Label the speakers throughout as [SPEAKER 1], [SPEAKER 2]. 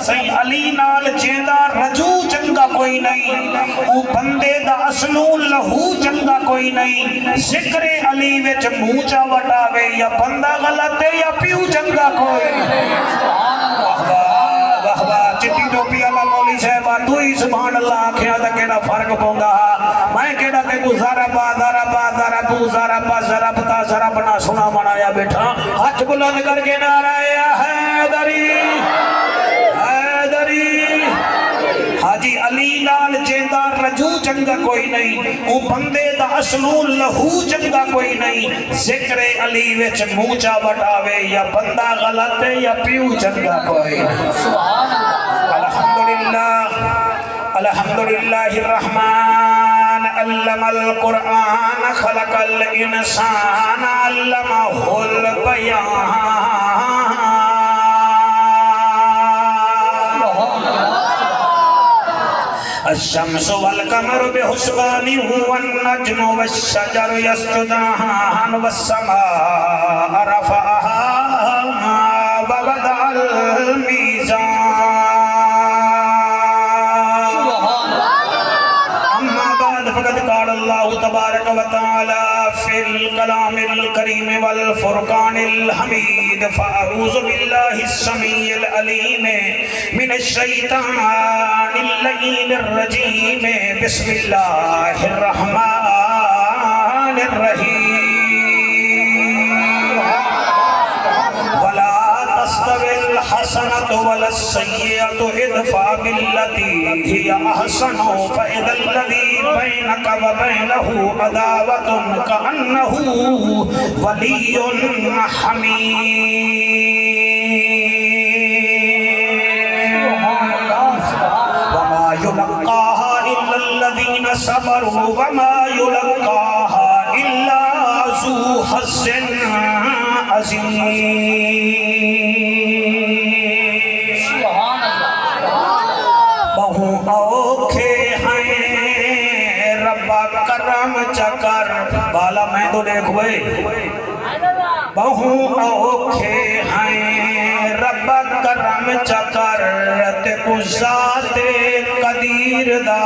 [SPEAKER 1] سہی علی نال جیندہ رجو چنگا کوئی نہیں، او بندے دا اصلو لہو چنگا کوئی نہیں، ذکر علی وچ موچا وٹاوے یا بندہ غلط ہے یا پیو چنگا کوئی نہیں۔ واہ واہ چٹی ٹوپی اللہ مولی صاحبہ تو ہی سبحان اللہ آکھیا دا کیڑا فرق پوندا، میں کیڑا تے کو زارا با زارا با زارا بو زارا با زارا بتا زارا بنا سنا منایا بیٹھا، ہاتھ بلند کر کے نعرہ حیدری حاجی علی نال جیندہ رجو چنگا کوئی نہیں، او بندے دا اصلو لہو چنگا کوئی نہیں، ذکر علی وچ موچا وٹاوے یا بندہ غلط ہے یا پیو چنگا کوئی نہیں۔ الحمدللہ الرحمن علم القرآن خلق الانسان علمہ البیان الشمس والقمر بحسبان والنجم والشجر يسجدان والسماء رفعها ووضع الميزان أما بعد فقد قال الله تبارك وتعالى في الكلام الكريم والفرقان الحميد فأعوذ بالله السميع العليم من الشيطان اللعين الرجيم بسم الله الرحمن الرحيم ولا تستوي الحسنة ولا السيئة ادفع بالتي هي أحسن فإذا الذي بينك وبينه عداوة كأنه ولي حميم وما يلقاها إلا الذين صبروا وما يلقاها إلا ذو حظ عظيم بہو اوکھے ہیں ربا کرم چکر بالا میں تو دیکھ ہوئے بہو اوکھے ہیں ربا کرم چکر تے کو ذات قدیر دا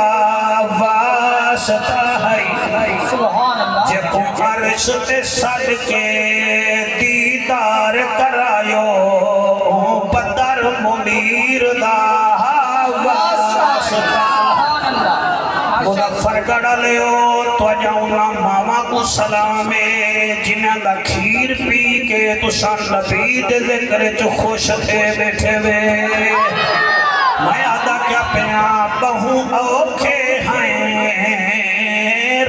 [SPEAKER 1] واسطہ ہے جے کو عرش تے سڑ کے دیدار کرایو بدر منیر دا مظفر گڑھ لیو تو جاؤنا ماما کو سلامے جنہ دا کھیر پی کے تو سان نبی دے ذکر جو خوش تھے بیٹھے وے میں آدھا کیا پیاں بہو اوکھے ہیں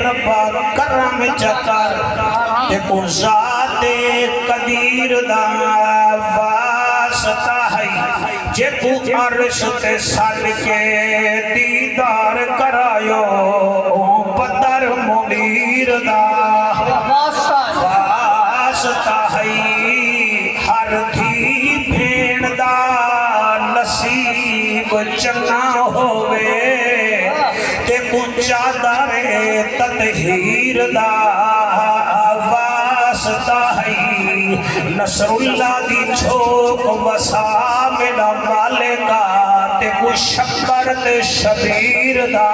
[SPEAKER 1] ربا کرم چکر تے کو ذات قدیر دا واسطہ ہے جے کو عرش تے سڑ کے دیدار کرایو بدر منیر دا واسطہ ہے ہر دھی بھین دا نصیب چنا ہوئے تے کو چادر تطہیر دا واسطہ ہے نصر اللہ دی چھوک وسا میرا مالکہ تے کو شکر تے شبیر دا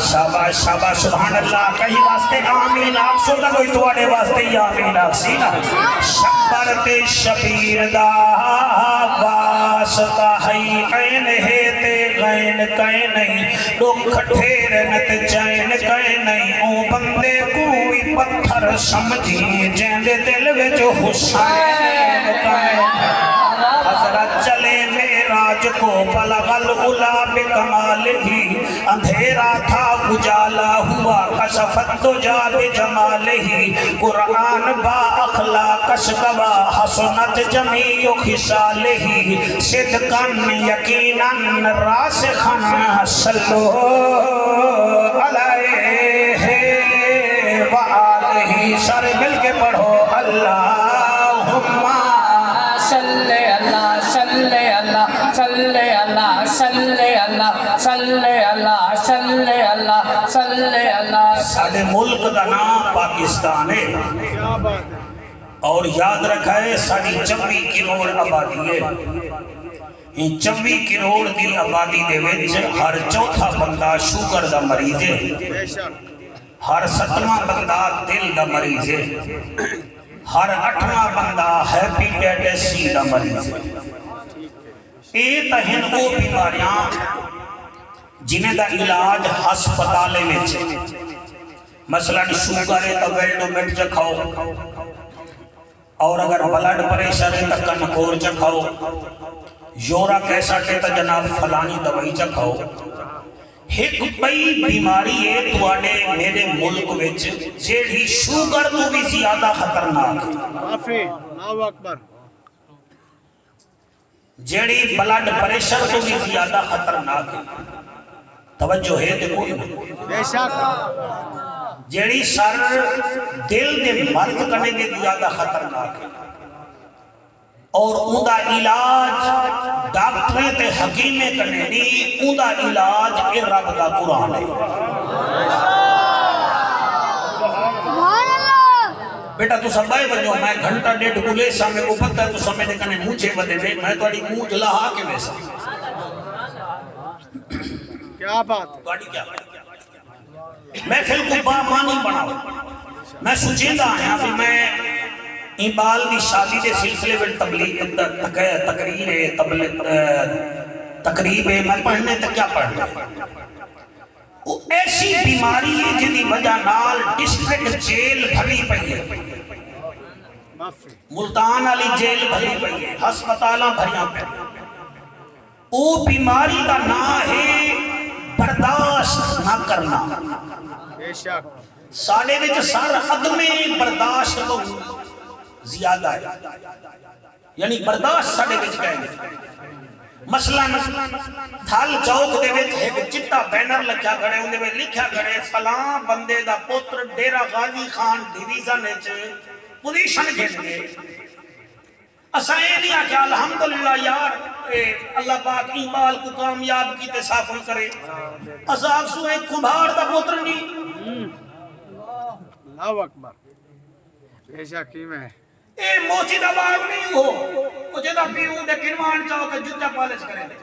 [SPEAKER 1] شاباش شاباش سبحان اللہ کہیں واسطے آمین آپ سوڑا کوئی توڑے واسطے ہی آمین آپ سینا شکر تے شبیر دا واسطہ ہے این ہے تے غین کہیں نہیں دکھ ٹھیرنت چین کہیں نہیں او بندے کوئی پتھر سمجھی جیندے دل وچ حسین کہیں حضرت چلے میراج کو بلغ العلا بکمال ہی اندھیرا تھا اجالا ہوا کشفت دجا بجمال ہی قرآن با اخلاق اشکوا حسنت جمیع خصال ہی صدقاً یقیناً راسخاً صلو علیہ وآلہ سارے مل کے پڑھو اللہم
[SPEAKER 2] صلی اللہ صلی اللہ صلی اللہ صلی اللہ صلی اللہ صلی اللہ صلی اللہ
[SPEAKER 1] سارے ملک دا نام پاکستان ہے اور یاد رکھا ہے ساری 24 کروڑ آبادی ہے. یہ 24 کروڑ دی آبادی دے وچ ہر چوتھا بندہ شوگر دا مریض ہے، ہر 7واں بندہ دل دا مریض ہے، ہر 8واں بندہ ہیپیٹائٹس سی دا مریض ہے. یہ تہن وہ بیماریاں جنہیں دا علاج ہسپتالے میں مثلا شوگر ہے تو ویلڈومیٹ چکھاؤ، اور اگر بلڈ پریشر ہے تو کنکور چکھاؤ، یورا کیسا ہے تو جناب فلانی دوائی چکھاؤ. ایک بئی بیماری ہے تواڈے میرے ملک وچ جیڑی شوگر تو بھی زیادہ خطرناک ہے،
[SPEAKER 3] اللہ اکبر،
[SPEAKER 1] جیڑی بلڈ پریشر تو بھی زیادہ خطرناک ہے. توجہ ہے کہ کوئی نہیں؟
[SPEAKER 3] بے شک،
[SPEAKER 1] جیڑی سر دل دے مرض کرنے کے زیادہ خطرناک ہے، اور اون دا علاج ڈاکٹریں تے حکیمیں کرنے نہیں، اون دا علاج اے رب دا قرآن ہے. بیٹا تو سب بائے بنو، میں گھنٹہ ڈیڑھ بولے سامنے کو پتہ ہے تو سمجھ دے کنے مونچے بدے میں توڑی مونچ لہا کے ویسا.
[SPEAKER 3] کیا بات ہے،
[SPEAKER 1] توڑی کیا میں پھر کو با مانی بناؤ. میں سوچیندہ آیا کہ میں ایبال دی شادی دے سلسلے میں تقریب ہے، میں پڑھنے تک کیا پڑھنے. وہ ایسی بیماری ہے جنہی وجہ نال ڈسٹرکٹ جیل بھری پئی ہے، ملتان علی جیل بھری پئی ہے، ہسپتالاں بھریاں پہ. وہ بیماری دا نا ہے برداشت نہ کرنا.
[SPEAKER 3] بے شک،
[SPEAKER 1] سالے وچ سر عدم برداشت بہت زیادہ ہے، یعنی برداشت ساڑے وچ کہیں. مثلا تھال چوک دے وچ ایک چٹا بینر لکھیا کھڑے، اندے وچ لکھیا کھڑے فلاں بندے دا پتر ڈیرہ غازی خان ڈویژن وچ پوزیشن گھن گئے. اساں یہ نہیں آکھیا الحمدللہ یار اللہ پاک ایبال کو کامیاب کیتے صاف ہوئی کرے. اساں آکسو ایک کمبھار دا پتر نہیں.
[SPEAKER 3] اللہ اکبر، بے شک کی میں
[SPEAKER 1] اے موچی دا باغ نہیں ہو، وہ جدہ پیو دے کنوان چاہو کہ جدہ پالش کرے دے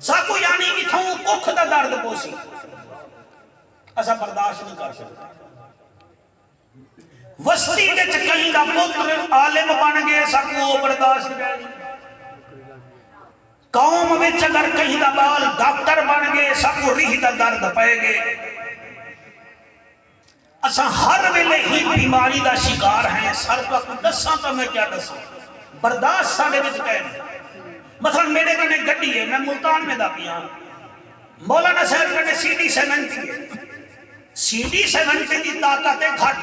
[SPEAKER 1] ساکو، یعنی اتھوں ککھ دا درد پوسی اسا برداشت نہیں کر سکتا. وسطی دے چکہیں دا پتر عالم بن گئے ساکو برداشت کر نہیں. قوم وچ اگر کہیں دا بال ڈاکٹر بن گئے ساکو ریح دا درد پائے گئے. اساں ہر ویلے ہی بیماری دا شکار ہیں. سر تو دساں تو میں کیا دساں، برداشت ساڑے وچ کہنے. مثلا میرے کنے گڈی ہے، میں ملتان میں دا پیا، مولانا صاحب کنے CD-70 ہے. CD-70 دی طاقت گھٹ،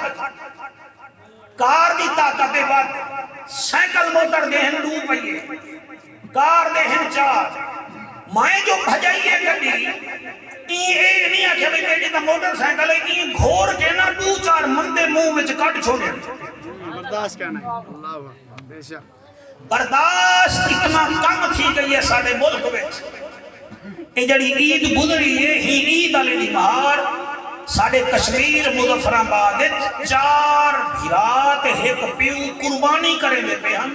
[SPEAKER 1] کار دی طاقت بات. سائیکل موٹر دہن 2 پہیے، کار دہن 4. میں جو بھجائیے گڈی یہ نہیں آکھے بھئی بیٹی تا موٹر سائیکل ہے، یہ گھوڑ کے نا 2-4 مندے منہ وچ کٹ چھوڑے.
[SPEAKER 3] برداشت کرنا ہے، اللہ اکبر، بے شک.
[SPEAKER 1] برداشت اتنا کم تھی گئی ہے سارے ملک وچ. یہ جڑی عید گزری ہے ہی عید علی دی بہار ساڑے کشمیر مظفر آباد 4 بھیرات ایک پیو قربانی کریں دے پہ ہم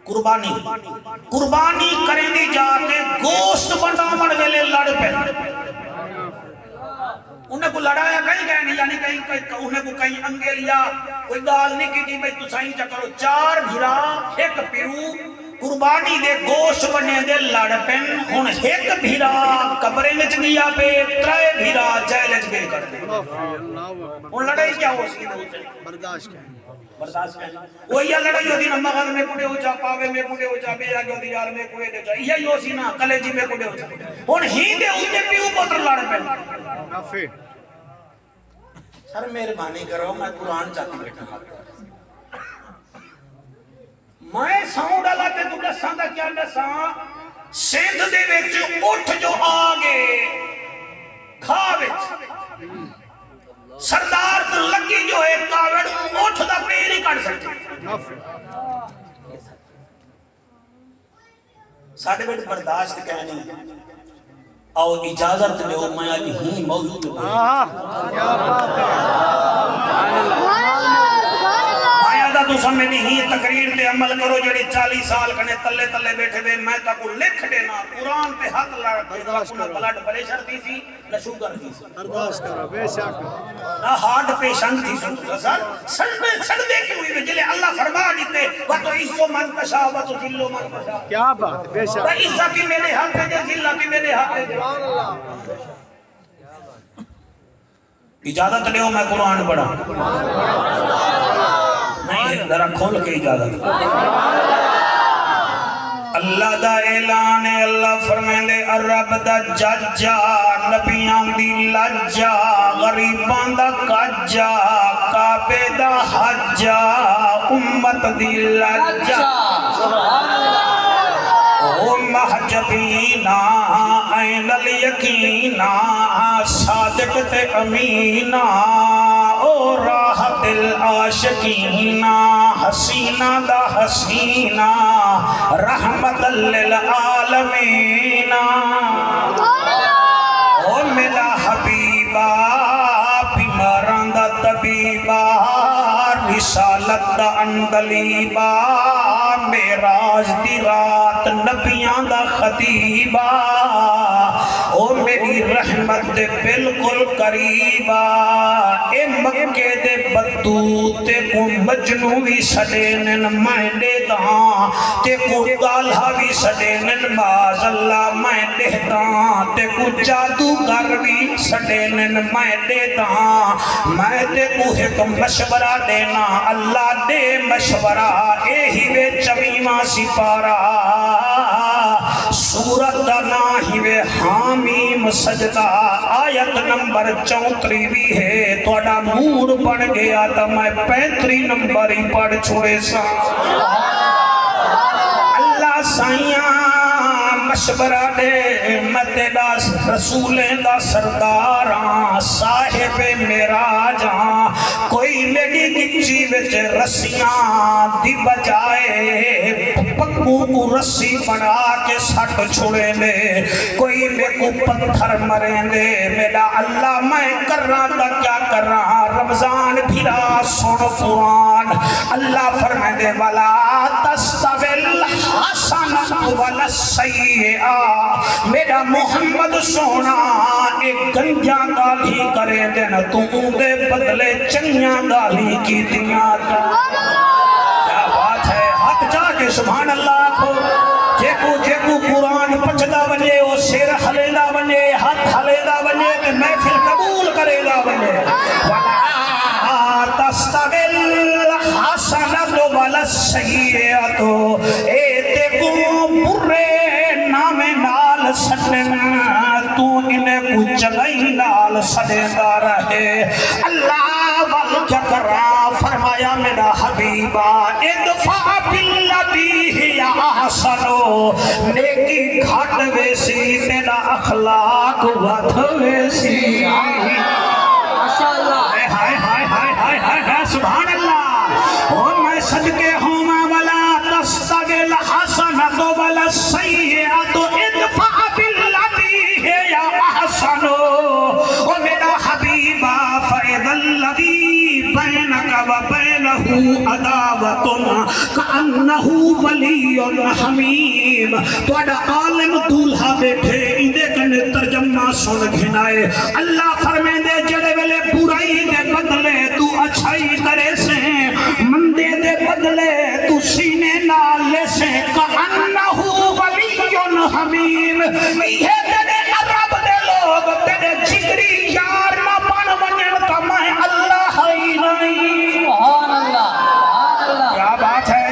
[SPEAKER 1] قربانی کریں دی جاتے گوشت بنامن ویلے لڑ پہ. انہیں کو لڑایا کہیں گئے نہیں، یعنی انہیں کو کہیں انگیلیا کوئی گال نہیں کی جی بھئی تو سائیں چا کرو. 4 بھیرا ایک پیو قربانی دے گوشت بنے دے لڑ پین. ہن ایک بھیرا قبرے میں گیا پہ 3 بھیرا جیلج گئے کر دے. ہن لڑائی کیا ہو سکی دے
[SPEAKER 3] برداشت کرنا،
[SPEAKER 1] برداشت کرنا. وہی لڑائی ہوتی نا مغل میں کڑے ہو جا، پاوے میں کڑے ہو جا، بے آگے ہوتی یار میں کوئے دے جا، یہی ہو سی نا کلیجی میں کڑے ہو جا. ہن ہی دے ہوتے پیو پتر لڑ پین.
[SPEAKER 3] نافع،
[SPEAKER 1] سر مہربانی کرو میں قرآن چاہتی بیٹھا. میں ساؤں ڈالا تے تو دساں دا کیا دساں. سندھ دے وچ اٹھ جو آگے کھا وچ سردار تو لگی جو ہے کاوڑ اٹھ دا پیر ہی کٹ سکتے.
[SPEAKER 3] نافع،
[SPEAKER 1] ساڑھے بیٹھ برداشت کہنی او اجازت لے میں آج ہی موجود ہوں.
[SPEAKER 3] کیا بات ہے،
[SPEAKER 1] مایا دا تو سمجھنی ہی تقریر تے عمل کرو جڑی 40 سال کنے تلے تلے بیٹھے بے میں تا کو لکھ دینا قرآن تے ہاتھ لڑ کے بلڈ پریشر تھی سی نہ شوگر تھی سی
[SPEAKER 3] برداشت کرو بے شک
[SPEAKER 1] نہ ہارٹ پیشنٹ تھی سی سر سڑ دے کی ہوئی جلے اللہ فرما دیتے وَتُ عِزُّ مَنْ تَشَاءُ وَتُ ذِلُّ مَنْ تَشَاءُ
[SPEAKER 3] کیا بات ہے بے شک
[SPEAKER 1] عزت کی میرے ہاتھ میں دے ذلت کی میرے ہاتھ میں اجازت لیو میں قرآن پڑھا نہیں ذرا کھول کے اجازت اللہ دا اعلان ہے اللہ فرمیندے رب دا ججا نبیاں دی لجا غریباں دا کجا کعبے دا حجا امت دی لجا او محجبینا این الیقینا صادق تے امینا او راہ دل عاشقینا حسینہ دا حسینہ رحمت للعالمین او میرا حبیبہ بیماران دا طبیبہ رسالت دا اندلیبہ میراج دی رات نبیاں دا خطیبہ او میری رحمت دے بالکل قریبہ اے مکے دے بدو تے کو مجنو بھی سڈینن میں داں تے کو گالہ بھی سڈینن باز اللہ میں داں تے کو جادوگر بھی سڈینن میں داں میں تے کو ایک مشورہ دینا اللہ دے مشورہ اے ہی وے چویمہ سپارہ سورت ناہی وے حامیم سجدہ آیت نمبر 34 بھی ہے توڑا موڑ پڑ گیا تا میں 35 نمبر ہی پڑھ چھوڑے سا اللہ سائیاں مشورہ دے مددہ رسولیں دا سرداراں صاحب میراجاں کوئی میری گچی وچ رسیاں دی بجائے پکو کو رسی بنا کے سٹ چھوڑے لے کوئی میں کو پتھر مریں دے میرا اللہ میں کر رہا تھا کیا کر رہا رمضان بھیرا سن قرآن اللہ فرمائے دے والا تستویل حسن والسیئہ میرا محمد سونا ایک گنجا گالی کرے دینا تو دے بدلے چنیاں گالی کی دیا کیا بات ہے حق جا کے سبحان اللہ کو جیکو قرآن پچھدا بنے وہ سیر حلیدہ بنے ہاتھ حلیدہ بنے کہ محفل قبول کرے دا بنے وَلَا تَسْتَوِلْ حَسَنَةُ وَلَا السَّيِّئَةُ اے دیکھو برے نام نال سٹنا تو انہیں کو جگئی نال سٹنا رہے اللہ والکہ کرا فرمایا میرا حبیبہ ادفع باللتی ہی احسنو نیکی گھٹ ویسی تیرا اخلاق ودھ ویسی سبحان اللہ اور میں صدقے ہوں ولا تستویل حسنۃ ولا السیئۃ ادفع باللتی ہی احسن او میرا حبیبہ فاذا الذی بینک وبینہ عداوۃ کأنہ ولی حمیم تواڈا عالم دولہا بیٹھے اندے کنے ترجمہ سن گھنائے اللہ فرمیندے جڑے ویلے برائی دے بدلے تو اچھائی کرے سے مندے دے بدلے تو سینے نالے سے کأنہ ولی حمیم یہ تیرے عرب دے لوگ تیرے جگری یار نہ بن بنن تا میں اللہ ہی نہیں
[SPEAKER 2] سبحان اللہ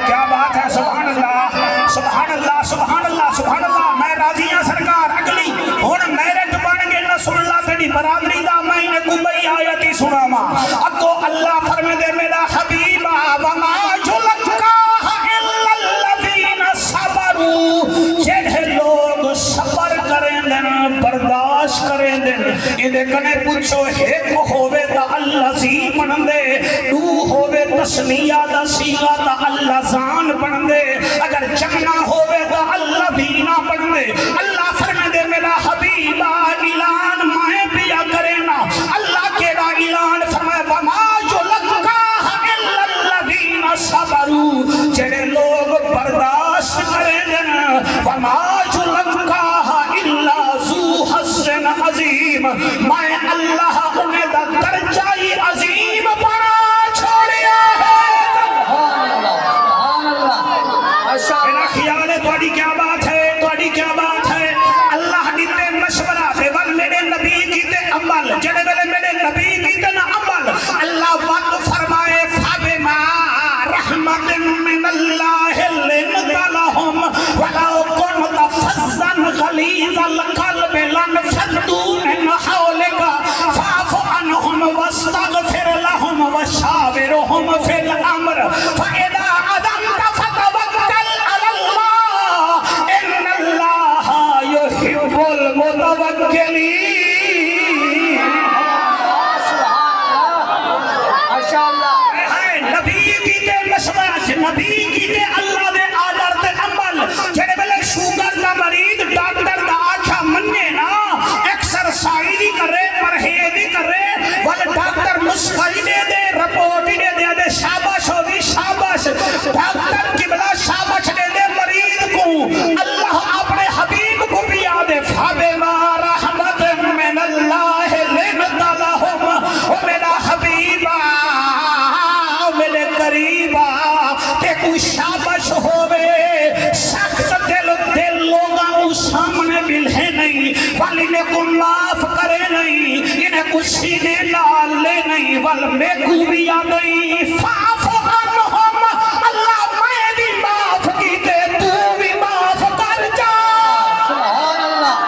[SPEAKER 1] کیا بات ہے سبحان اللہ سبحان اللہ سبحان اللہ سبحان اللہ میں راضی ہوں سرکار اگلی ہن میرٹ بن کے نہ سن لا تیری برادری دا میں نے کوئی آیت ہی سنا ما اگو اللہ فرمے دے میرا حبیبہ وما یلقا الا الذین صبروا جڑے لوگ صبر کریں دن برداشت کریں دن اندے کنے پوچھو ایک ہووے تا اللہ زی بن دے دو ہووے تسنیہ دا سیغہ تا اللہ زان بن دے اگر جمع ہووے تا اللہ بینا بن دے اللہ فرمے دے میرا حبیبہ اعلان مائیں پیا کرینا اللہ کے را اعلان فرمائے وما یلقا الا الذین صبروا برداشت کریں گے وما یلقاها الا ذو حظ عظیم میں اللہ انہیں دا درجائی عظیم بنا چھوڑیا ہے میرا خیال ہے تھوڑی کیا بات ہے تھوڑی کیا بات ہے اللہ دیتے مشورہ دے ول میرے نبی کیتے عمل جڑے ویلے میرے نبی کیتے نا عمل اللہ وقت فرمائے فبما رحمت من اللہ لنت لهم ولو كنت فظا غلیظ القلب لانفضوا من حولك فاعف عنهم واستغفر لهم وشاورهم في الامر فاذا عزمت فتوكل على الله ان الله يحب المتوكلين نبی کیتے اللہ دے آدر تے عمل جڑے بلے شوگر دا مرید ڈاکٹر دا آکھا مننے نا ایکسرسائز کرے پرہیز کرے ول ڈاکٹر نسخہ دے دے رپورٹ دے دے شاباش ہو بھی شاباش ڈاکٹر قبلہ شاباش دے دے مرید کو اللہ اپنے حبیب کو بھی یادے فبما رحمت من اللہ لنت لهم او میرا حبیبہ میرے قریبہ شابش ہوئے سخت دل لوگاں سامنے ملے نہیں وال انہیں کو معاف کرے نہیں انہیں کو سینے لال لے نہیں وال میں کو بھی نہیں فاف عنہم اللہ میں بھی معاف کیتے تو بھی معاف کر جا
[SPEAKER 2] سبحان اللہ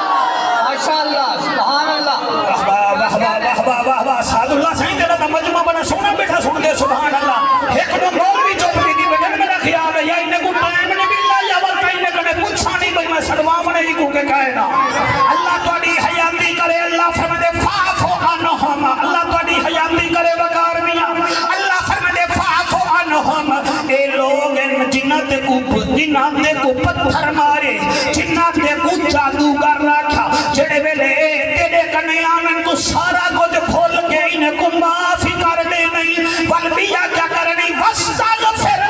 [SPEAKER 2] ماشاءاللہ سبحان اللہ
[SPEAKER 1] واہ واہ واہ واہ واہ واہ سعد اللہ صحیح تیرا مجمع بڑا سونا بیٹھا سن دے سبحان اللہ ایک دو مولوی جو خیال ہے یا انہیں کو ٹائم نہیں ملنا یا وقت انہیں کنے پوچھا نہیں بھئی میں سڑوام نہیں کو کے کہنا اللہ توڑی حیاتی کرے اللہ فرمدے فاعفو عنہم اللہ توڑی حیاتی کرے وقار میاں اللہ فرمدے فاعفو عنہم اے لوگ ان جنہاں کو پتھر مارے جنہاں کو جادوگر رکھا جڑے ویلے تیرے کنے آمن تو سارا کچھ کھول کے انہیں کو معافی کر دے نہیں والبیہ کیا کرنی وستغفر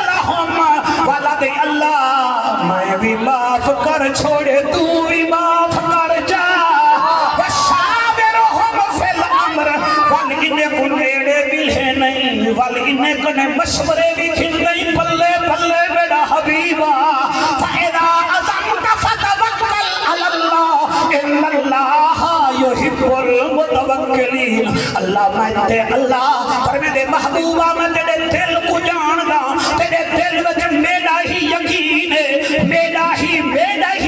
[SPEAKER 1] والا دے اللہ میں بھی معاف کر چھوڑے تو بھی معاف کر جا وشاورہم فی الامر وال انہیں کو نیڑے ملے نہیں وال انہیں کو مشورے بھی کھل نہیں پلے پلے میرا حبیبہ فَإِذَا عَزَمْتَ فَتَوَكَّلْ عَلَى اللَّهِ إِنَّ اللَّهَ يُحِبُّ الْمُتَوَكِّلِينَ اللہ میں تے اللہ فرمے دے محبوبہ میں تیرے دل کو جان گا تیرے دل وچ میرا ہی یقین ہے میرا ہی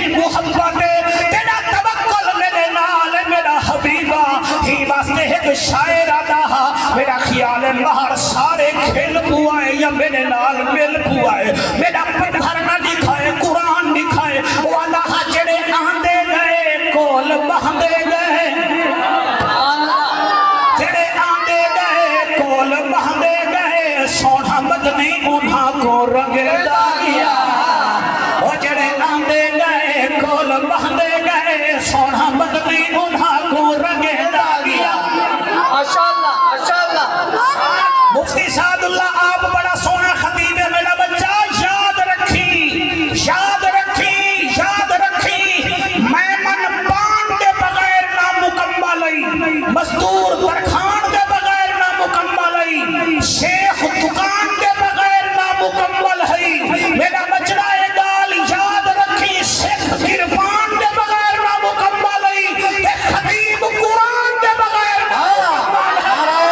[SPEAKER 1] محبت ہے تیرا توکل میرے نال میرا حبیبہ ہی واسطے ایک شاعر آتا میرا خیال ہے باہر سارے کھیل پوائے یا میرے نال مل پوائے میرا پتھر نہ دکھائے قرآن دکھائے والا جڑے آندے گئے کول بہندے گئے جڑے آندے گئے کول بہندے گئے سونا مدنی انہاں کو رنگ داغیا وہ جڑے آندے گئے کول بہندے گئے سونا مدنی انہاں کو رنگ داغیا
[SPEAKER 2] ماشاءاللہ ماشاءاللہ
[SPEAKER 1] مفتی سعد اللہ آپ بڑا سونا خطیب ہے میرا بچہ یاد رکھی میمن پان دے بغیر نامکمل مزدور ترخان دے بغیر نامکمل شیخ دکان دے بغیر نامکمل ہے میرا بچہ گال یاد رکھی شیخ گربان دے بغیر نامکمل ہے خطیب قرآن دے بغیر نامکمل ہے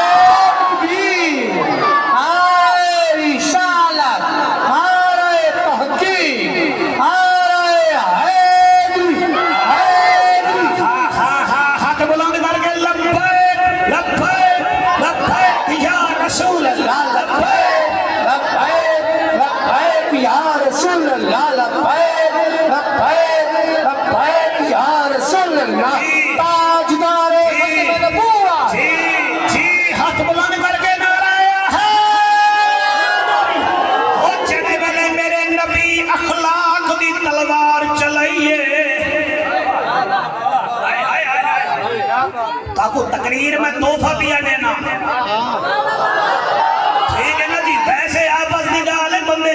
[SPEAKER 1] کو تقریر میں تحفہ پیا دینا ٹھیک ہے نا جی ویسے آپس دی گال ہے بندے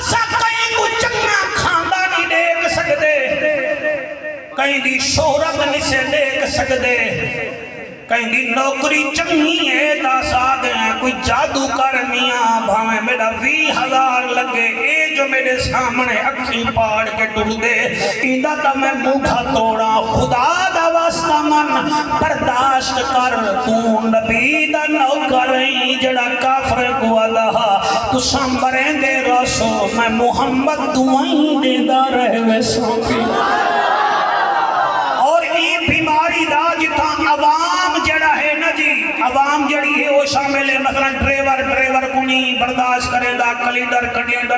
[SPEAKER 1] اسا کہیں کو چنگا کھاندا نہیں دیکھ سکدے کہیں دی شہرت نہیں سے دیکھ سکدے کہیں دی نوکری چنگی ہے تا سادے کوئی جادو کرنیاں بھاویں میرا 20,000 لگے اے جو میرے سامنے اکھی پاڑ کے ٹر دے ایندہ تا میں موکھا توڑا خدا دا واسطہ من برداشت کر تو نبی دا نوکریں جڑا کافر کو اللہ تو سامبریں دے رسو میں محمد دعائیں دے دا رہے سوپی اور یہ بیماری دا جتا عوام جڑا ہے نا جی عوام جڑی ہے وہ شامل ہے مثلا ڈرائیور کو نہیں برداشت کریں دا کلیڈر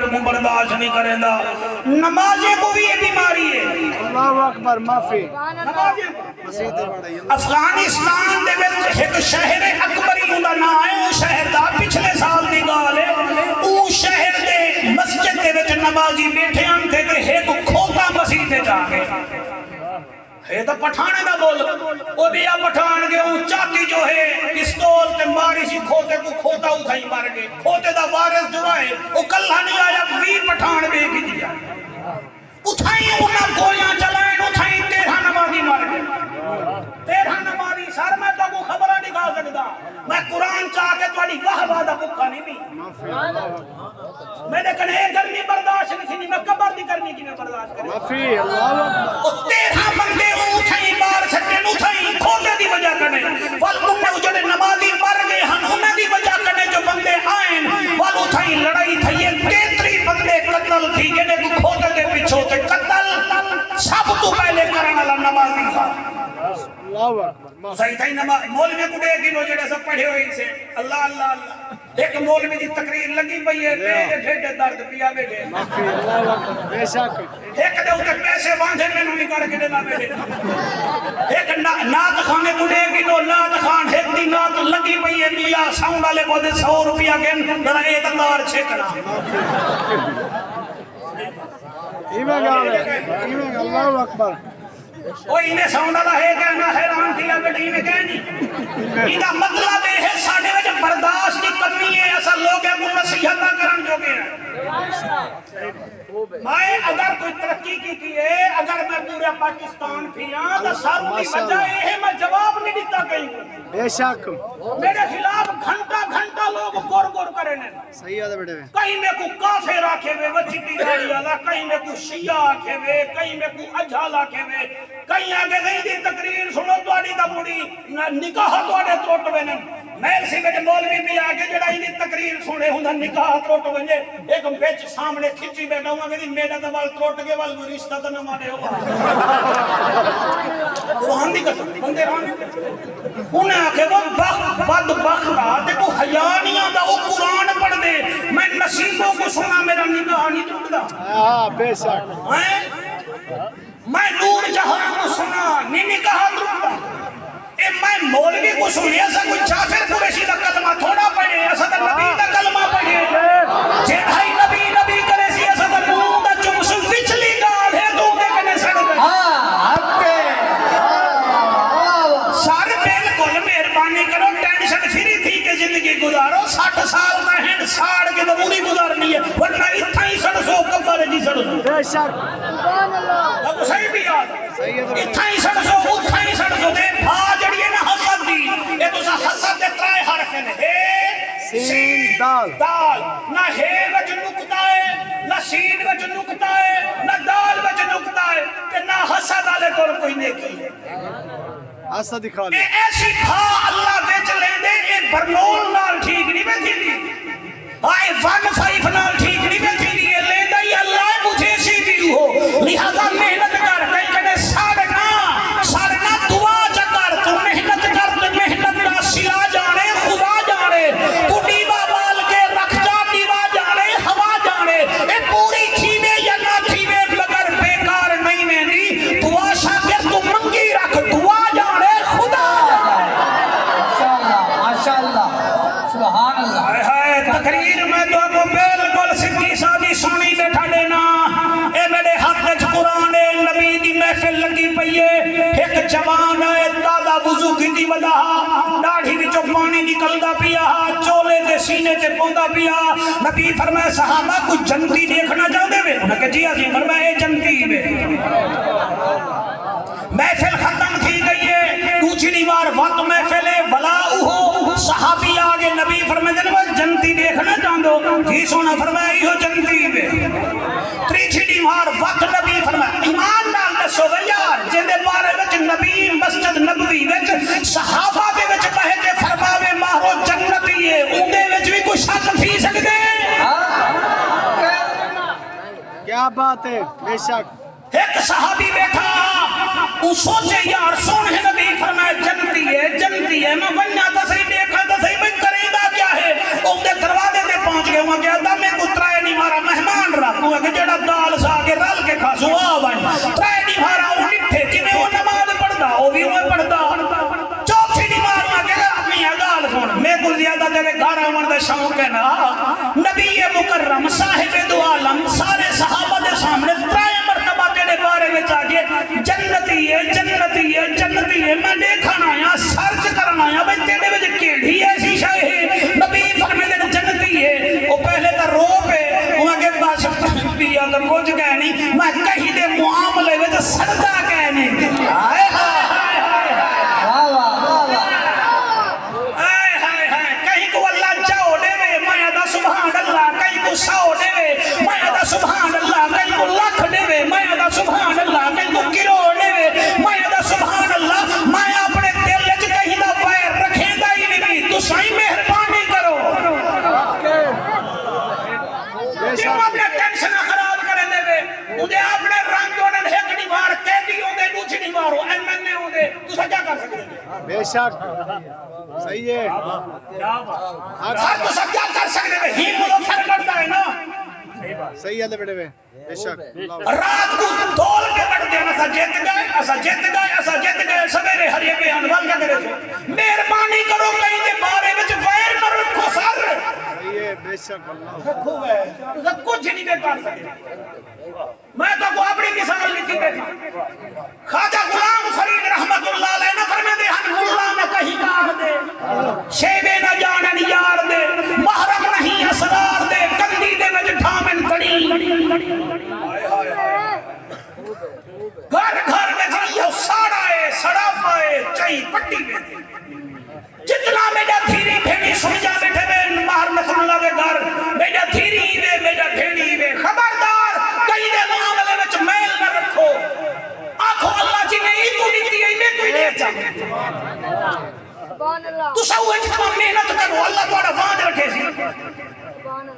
[SPEAKER 1] کو برداشت نہیں کریں دا نمازیں کو بھی یہ بیماری ہے
[SPEAKER 3] اللہ اکبر معافی
[SPEAKER 1] افغانستان دے وچ ایک شہر اکبری ہوندا نا ہے وہ شہر دا پچھلے سال دی گال ہے او شہر دے مسجد دے وچ نمازی بیٹھے ہن تے ایک کھوتا مسجد تے جا کے یہ تو پٹھانے دا بول وہ بھی آپ پٹھان گے وہ چاکی جو ہے پستول تے ماری سی کھوتے کو کھوتا اٹھائی مار گئے کھوتے دا وارث جو ہے وہ کلہ نہیں آیا بھی پٹھان بے کی دیا اٹھائی انہاں گویاں چلائیں اٹھائی 13 نمازی مار گئے 13 نمازی سر میں تو کو خبرہ دکھا سکتا میں قرآن چاہ کے تھوڑی واہ وعدہ بکھا نہیں بھی میں نے کہنے گرمی برداشت نہیں تھی میں قبر دی گرمی کی میں برداشت کریں
[SPEAKER 3] معافی اللہ اکبر
[SPEAKER 1] 13 بندے اٹھائی بار سکتے اٹھائی کھوتے دی وجہ کرنے وال انہیں جڑے نمازی مر گئے ہن انہیں دی وجہ کرنے جو بندے آئیں وال اٹھائی لڑائی تھا یہ 33 بندے قتل تھی جنہیں کو کھوتے دے پچھو تے قتل سب تو پہلے کرنے والا نمازی تھا
[SPEAKER 3] اللہ اکبر
[SPEAKER 1] صحیح تھا نماز مولوی کو دے گی نو جڑے سب پڑھے ہوئے سے اللہ اللہ اللہ ایک مولوی دی تقریر لگی پئی ہے پیٹ ڈھڈ درد پیا بیٹھے
[SPEAKER 3] معافی اللہ اکبر بے شک
[SPEAKER 1] ایک دے اوتے پیسے باندھے مینوں نہیں کر کے دینا بیٹھے ایک نعت خانے کو دے گی نو نعت خان ایک دی نعت لگی پئی ہے میاں ساؤنڈ والے کو دے 100 روپیہ گن ذرا ایک تار چھکنا
[SPEAKER 3] ایویں گال ہے ایویں اللہ اکبر
[SPEAKER 1] وہ انہیں ساؤنڈ والا ہے کہنا حیران تھی بیٹی انہیں کہنی انہا مطلب ہے ساڑھے وجہ برداشت کی کمی ہے ایسا لوگ ہے وہ نصیحتہ کرن جو گئے ہیں میں اگر کوئی ترقی کی ہے اگر میں پورے پاکستان پھیاں تو ساروں کی وجہ ہے میں جواب نہیں دیتا کہیں
[SPEAKER 3] بے شک
[SPEAKER 1] میرے خلاف گھنٹہ لوگ گور کریں
[SPEAKER 3] صحیح ہے بیٹے
[SPEAKER 1] کہیں میں کو کافر آکھے وے وچی داڑھی والا کہیں میں کو شیعہ آکھے وے کہیں میں کو اجھال آکھے وے کہیں آگے گئی دی تقریر سنو تواڈی دا بوڑی نکاح تواڈے ٹوٹ وینے میں سی وچ مولوی بھی آگے جڑا دی تقریر سنے ہوندا نکاح ٹوٹ وینے ایک وچ سامنے کھچی بیٹھا ہوں کہ میرا تے وال ٹوٹ گئے وال رشتہ تے نہ مارے ہو قرآن دی قسم بندے ران انہیں آکھے وہ بدبختا تے کو حیا نہیں آندا وہ قرآن پڑھ دے میں نصیبوں کو سنا میرا نکاح نہیں ٹوٹدا
[SPEAKER 3] ہاں بے شک
[SPEAKER 1] میں نور جہاں کو سنا نہیں نکاح ٹوٹدا اے میں مولوی کو سنی ایسا کوئی چافر قریشی دا کلمہ تھوڑا پڑھے ایسا دا نبی دا کلمہ پڑھے جے بھائی نبی کرے سی ایسا دا نور دا چمس وچلی گال ہے تو دے کنے سڑتا سارے بالکل مہربانی کرو ٹینشن فری تھی کہ زندگی گزارو 60 سال کا ہنڈ ساڑ کے ضروری گزارنی ہے ورنہ اتھا ہی سڑ سو کبھر جی سڑ سو
[SPEAKER 3] بے شک
[SPEAKER 1] اب صحیح بھی یاد اتھا ہی سڑ سو اتھا ہی سڑ سو دے بھا جڑی ہے نا حسد دی یہ تو سا حسد دے ترائے حرف ہیں ہے
[SPEAKER 3] سین دال
[SPEAKER 1] نہ ہے وچ نکتا ہے نہ سین وچ نکتا ہے نہ دال وچ نکتا ہے کہ نہ حسد والے کول کوئی نیکی ہے
[SPEAKER 3] آسا دکھا لے
[SPEAKER 1] ایسی بھا اللہ بیچ لیں دے اے برنول نال ٹھیک نہیں بیٹھی دی آئے 1-5 نال ٹھیک نہیں بیٹھی دی اے لیں دے اللہ مجھے سی بھی ہو لہذا محنت کر کئی کنے ساڑنا دعا چکر تو محنت کر تو محنت کا سلا جانے خدا جانے تو دیوا بال کے رکھ جا دیوا جانے ہوا جانے اے پوری تھیوے یا نہ تھیوے مگر بیکار نہیں میں نہیں دعا شاکر تو منگی رکھ دعا جانے خدا
[SPEAKER 2] ماشاءاللہ سبحان اللہ
[SPEAKER 1] تقریر میں تو کو بالکل سدھی سادی سونی بیٹھا دینا اے میرے ہاتھ وچ قرآن نبی دی محفل لگی پئی ہے ایک جوان ہے تازہ وضو کیتی ودا داڑھی وچوں پانی نکلدا پیا چولے تے سی سینے تے پوندا پیا نبی فرمایا صحابہ کوئی جنتی دیکھنا چاہتے وے انہوں نے کہا جی عظیم فرمایا اے جنتی وے محفل ختم تھی گئی ہے دوسری بار وقت محفل ہے ولا اوہو صحابی آگے نبی فرمایا جناب جنتی دیکھنا چاہندو جی سونا فرمایا ایہو جنتی وے تیسری بار وقت نبی فرمایا ایمان نال دسو وے یار جندے بارے وچ نبی مسجد نبوی وچ صحابہ دے وچ کہے تے فرماوے ماہرو جنتی ہے اندے وچ بھی کوئی شک تھی سکدے
[SPEAKER 3] کیا بات ہے بے شک
[SPEAKER 1] ایک صحابی بیٹھا وہ سوچے یار سونے نبی فرمایا جنتی ہے میں ونیا تا صحیح دیکھا تا صحیح میں کرے دا کیا ہے وہ دے دروازے تے پہنچ گئے وہاں کیا دا میں کو ترائے نہیں مارا مہمان رکھوں کہ جڑا دال سا کے رل کے کھاسو آوان ترائے نہیں مارا وہ نٹھے جنہیں وہ نماز پڑھدا وہ بھی وہ پڑھدا چوتھی نہیں مارا کہ اپنی اگال سن میں کو زیادہ تیرے گھر آمن دے شوق ہے نا نبی مکرم صاحب دو عالم سارے صحابہ دے سامنے ترائے مرتبہ تیرے بارے میں چاہیے جنتی ہے میں دیکھانا آیا سرچ کرنا آیا بھئی تیرے وجہ کیڑی ایسی شاہ ہے نبی فرمائے جنتی ہے وہ پہلے تا رو پہ وہاں کے پاس پیا تو کچھ کہہ نہیں میں کہیں دے معاملے وجہ سردہ کہہ نہیں آئے کہیں کو اللہ چاہو دے وے میں ادا سبحان اللہ کہیں کو ساؤ دے وے میں ادا سبحان اللہ کہیں کو لکھ دے وے میں ادا سبحان اللہ کہیں کو کروڑ دے وے میں ادا سبحان اللہ میں اپنے دل وچ کہیں دا ویر رکھیں دا ہی نہیں تو سائیں مہربانی کرو کیوں اپنے ٹینشن خراب کریں دے وے مجھے اپنے رنگ ہونے ایک نیوار قیدی ہوں دے دوچی نیوار ہو ایم این اے ہوں دے تو سا کیا کر سکتے
[SPEAKER 3] بے شک صحیح ہے
[SPEAKER 1] ہر تو سا کیا کر سکتے ہیں ہی ملو پھر کرتا ہے نا
[SPEAKER 3] صحیح ہے بیٹے بے شک
[SPEAKER 1] رات کو دول کے بڑھ دیا اسا جت گئے سویرے ہر یہ بیان بن کیا کرے سو مہربانی کرو کہیں دے بارے وچ ویر نہ رکھو سر
[SPEAKER 3] صحیح ہے بے شک اللہ
[SPEAKER 1] رکھو ہے تو کچھ نہیں دے کر سکتے میں تو کو اپنی مثال لکھی بیٹھا خواجہ غلام فرید رحمت اللہ علیہ نے فرمایا دے ہن اللہ نے کہیں کہا دے شیبے نہ جانن یار دے محرم نہیں اسرار دے کندی دے وچ ٹھامن کڑی گھر گھر میں جائیو ساڑائے سڑا پائے چاہی پٹی میں جتنا میڈا دھیری بھیڑی سن جا بیٹھے میں مہر نصر اللہ دے گھر میڈا دھیری وے میڈا بھیڑی وے خبردار کہیں دے معاملے وچ میل نہ رکھو آنکھو اللہ جی نے ہی تو نہیں دیا میں کوئی نہیں چاہتا تو سوئے جتنا محنت کرو اللہ توڑا وانج رکھے سی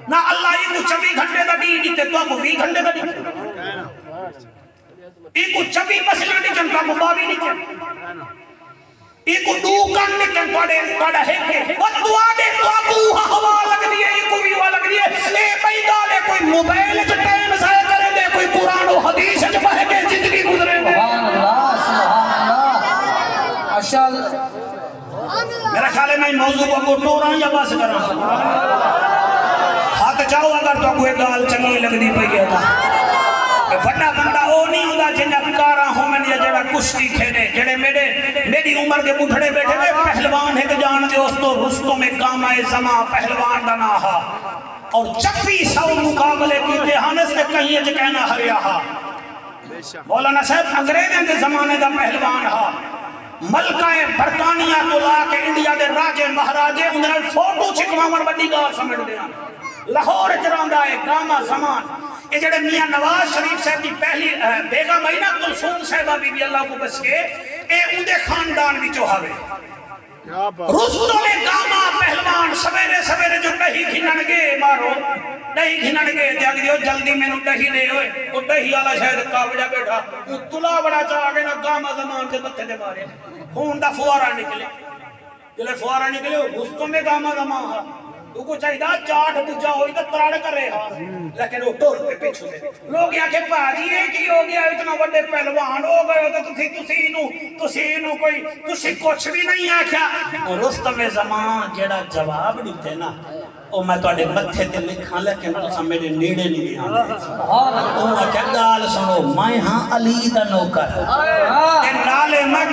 [SPEAKER 1] نہ اللہ یہ کو 24 گھنٹے دا دی دیتے تو آپ کو 20 گھنٹے دا دی ایک کو 24 مسئلہ نہیں چنتا مبابی نہیں چنتا ایک کو دو کن نہیں چنتا توڑا ہے وہ دعا دے تو آپ کو ہوا لگ دیئے ایک کو بھی ہوا لگ دیئے اے پیدا لے کوئی موبائل جو ٹائم ضائع کرے دے کوئی قرآن و حدیث جو بہ کے زندگی گزرے دے
[SPEAKER 2] سبحان اللہ ماشاءاللہ
[SPEAKER 1] میرا خیال ہے میں موضوع کو ٹورا یا بس کرا ہاتھ چاہو اگر تو کوئی گال چنگی لگ دی پئی ہے بڑا بندہ او نہیں ہوتا جنہاں کارا ہوں میں نے جڑا کشتی کھیلے جڑے میری عمر کے بڑھڑے بیٹھے میں پہلوان ایک جان دے اس تو رستوں میں کام آئے زمان پہلوان دنا ہا اور 2400 مقابلے کی جہانس سے کہیں اچھ کہنا ہریا ہا مولانا صاحب انگریزیں کے زمانے دا پہلوان ہا ملکہ برطانیہ تو لا کے انڈیا دے راجے مہاراجے انہیں فوٹو چھکواون بڑی گار سمجھ دیا لاہور چراندہ ہے گاما زمان یہ جڑے میاں نواز شریف صاحب کی پہلی بیگم ہے نا کلثوم صاحبہ بی بی اللہ کو بس کے اے ان دے خاندان بھی چوہاوے رستوں میں گاما پہلوان سویرے جو دہی گھنن گے مارو دہی گھنن گے جاگ دیو جلدی میں نو دہی دے ہوئے وہ دہی والا شاید کابجا بیٹھا وہ تلا بڑا چاہ گئے نا گاما زمان سے متھے دے مارے خون دا فوارہ نکلے جلے فوارہ نکلے رستوں میں گاما زمان ہا تو کو چاہیے چاٹ بجا ہوئی تو تراڑ کر رہے ہاں لیکن وہ ٹور پہ پیچھو دے لوگ یہاں کے پاجی ایک ہی ہو گیا اتنا بڑے پہلوان ہو گئے تو تسی انو کوئی تسی کچھ بھی نہیں آکھیا اور رستم زمان جیڑا جواب دیتے نا او میں تو اڈے متھے تے لکھاں لیکن تسا میرے نیڑے نہیں آنے او کیا گال سنو میں ہاں علی دا نوکر تے نالے میں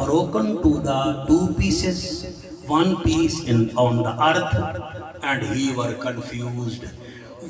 [SPEAKER 1] broken to the 2 pieces one piece on the earth and he were confused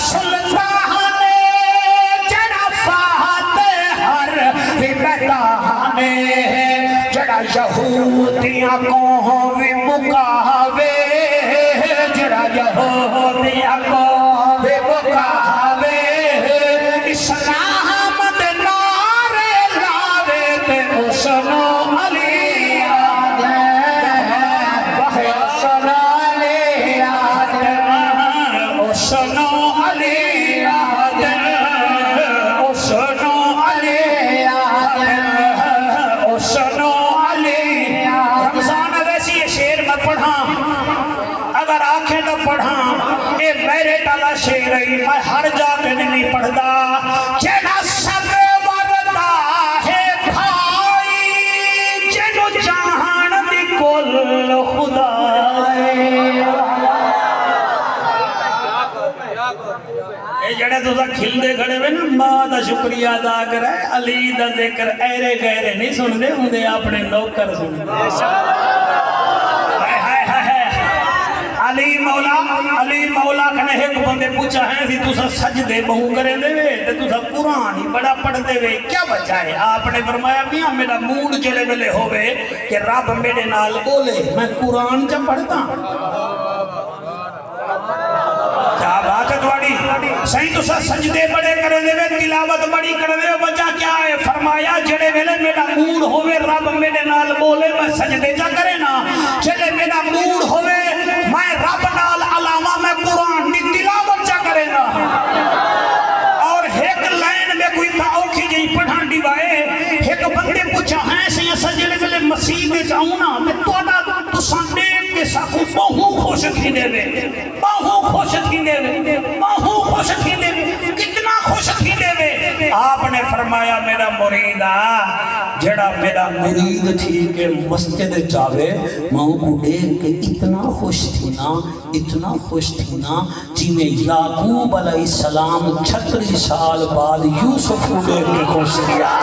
[SPEAKER 1] سلطان جڑا فاتح ہر بھی میدان جڑا یہودیاں کو بھی مقاوے جڑا یہودیاں کو بھی مقاوے اسلام دے نعرے لاوے تے حسنو علی شیر میں ہر جا کے نہیں پڑھدا جڑا سب وردا ہے بھائی جنو جہان دی کل خدا اے جڑے تساں کھلدے کھڑے وے نا ماں دا شکریہ ادا کرے علی دا ذکر ایرے گہرے نہیں سندے ہوندے اپنے نوکر سندے علی مولا کنے ایک بندے پوچھا ہے سی تسا سجدے بہو کرے دے وے تے تسا قرآن ہی بڑا پڑھ دے وے کیا وجہ ہے آپ نے فرمایا میاں میرا موڈ چلے ملے ہوئے کہ رب میرے نال بولے میں قرآن چا پڑھتا کیا بات ہے تواڈی صحیح تسا سجدے بڑے کرے دے وے تلاوت بڑی کرے دے وجہ کیا ہے فرمایا جڑے ویلے میرا موڈ ہوئے رب میرے نال بولے میں سجدے چا کرے نا جڑے میرا موڈ ہوئے میں رب نال علامہ میں قرآن دی تلاوت چا کرے نا اور ایک لائن میں کوئی تھا اوکھی جئی پڑھان دی وائے ایک بندے پوچھا ہیں سی ایسا جڑے ویلے مسیح دے جاؤں نا میں توڑا تساں دیکھ کے ساکو بہو خوش تھی دے وے بہو خوش تھی دے وے بہو خوش تھی دے وے کتنا خوش تھی دے وے آپ نے فرمایا میرا مرید جڑا میرا مرید تھی کہ مسجد جاوے ماں کو دیکھ کے اتنا خوش تھی نا جی میں یعقوب علیہ السلام 36 سال بعد یوسف کو دیکھ کے خوش کیا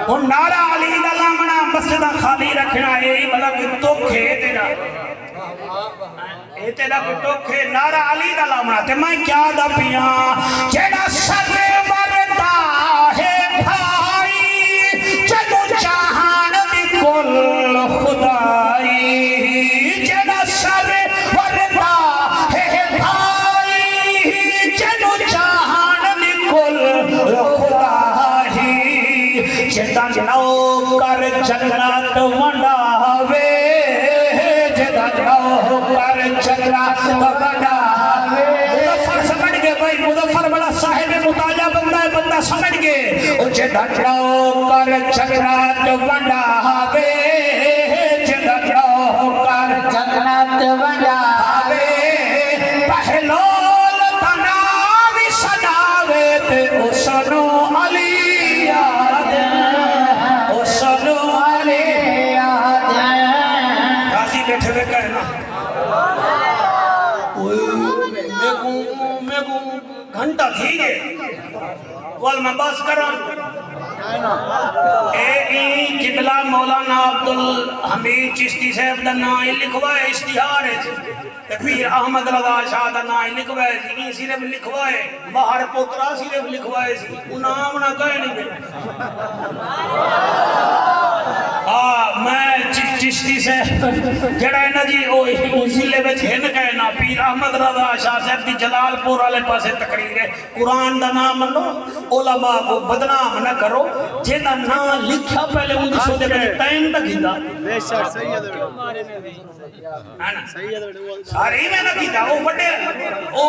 [SPEAKER 1] وہ نعرہ علی دا لامنا مسجدہ خالی رکھنا ہے بلا کوئی توکھے تیرا تیرا کوئی توکھے نعرہ علی دا لامنا تے میں کیا دا پیاں جیڑا سر وردا ہے بھائی جنو جہان دی کل خدائی جیڑا سر وردا ہے بھائی جنو جہان دی کل خدائی جدا نوکر جنت ونڈاوے جدا نوکر جنت ونڈاوے مظفر سمجھ گئے بھائی مظفر بڑا صاحب مطالعہ بندہ سمجھ گئے جدا نوکر جنت ونڈاوے جدا نوکر جنت ونڈاوے پہلول تناوی سناوے تے اسنو علی بیٹھے ہوئے کہنا میں کو گھنٹہ تھی گئے وال میں بس کرا قبلہ مولانا عبدالحمید چشتی صاحب دا نام لکھوائے اشتہار ہے پیر احمد رضا شاہ دا نام لکھوائے سی صرف لکھوائے باہر پوترا صرف لکھوائے سی نام نہ کہے نہیں بے میں چشتی سے جڑا ہے نا جی ضلع میں ہن کہنا پیر احمد رضا شاہ صاحب دی جلال پور والے پاسے تقریر ہے قرآن دا نام منو علماء کو بدنام نہ کرو جے دا نام لکھا پہلے ان سو دے میں ٹائم تک ہی دا
[SPEAKER 3] بے شک سید
[SPEAKER 1] سارے ہی میں نہ کیتا وہ بڑے او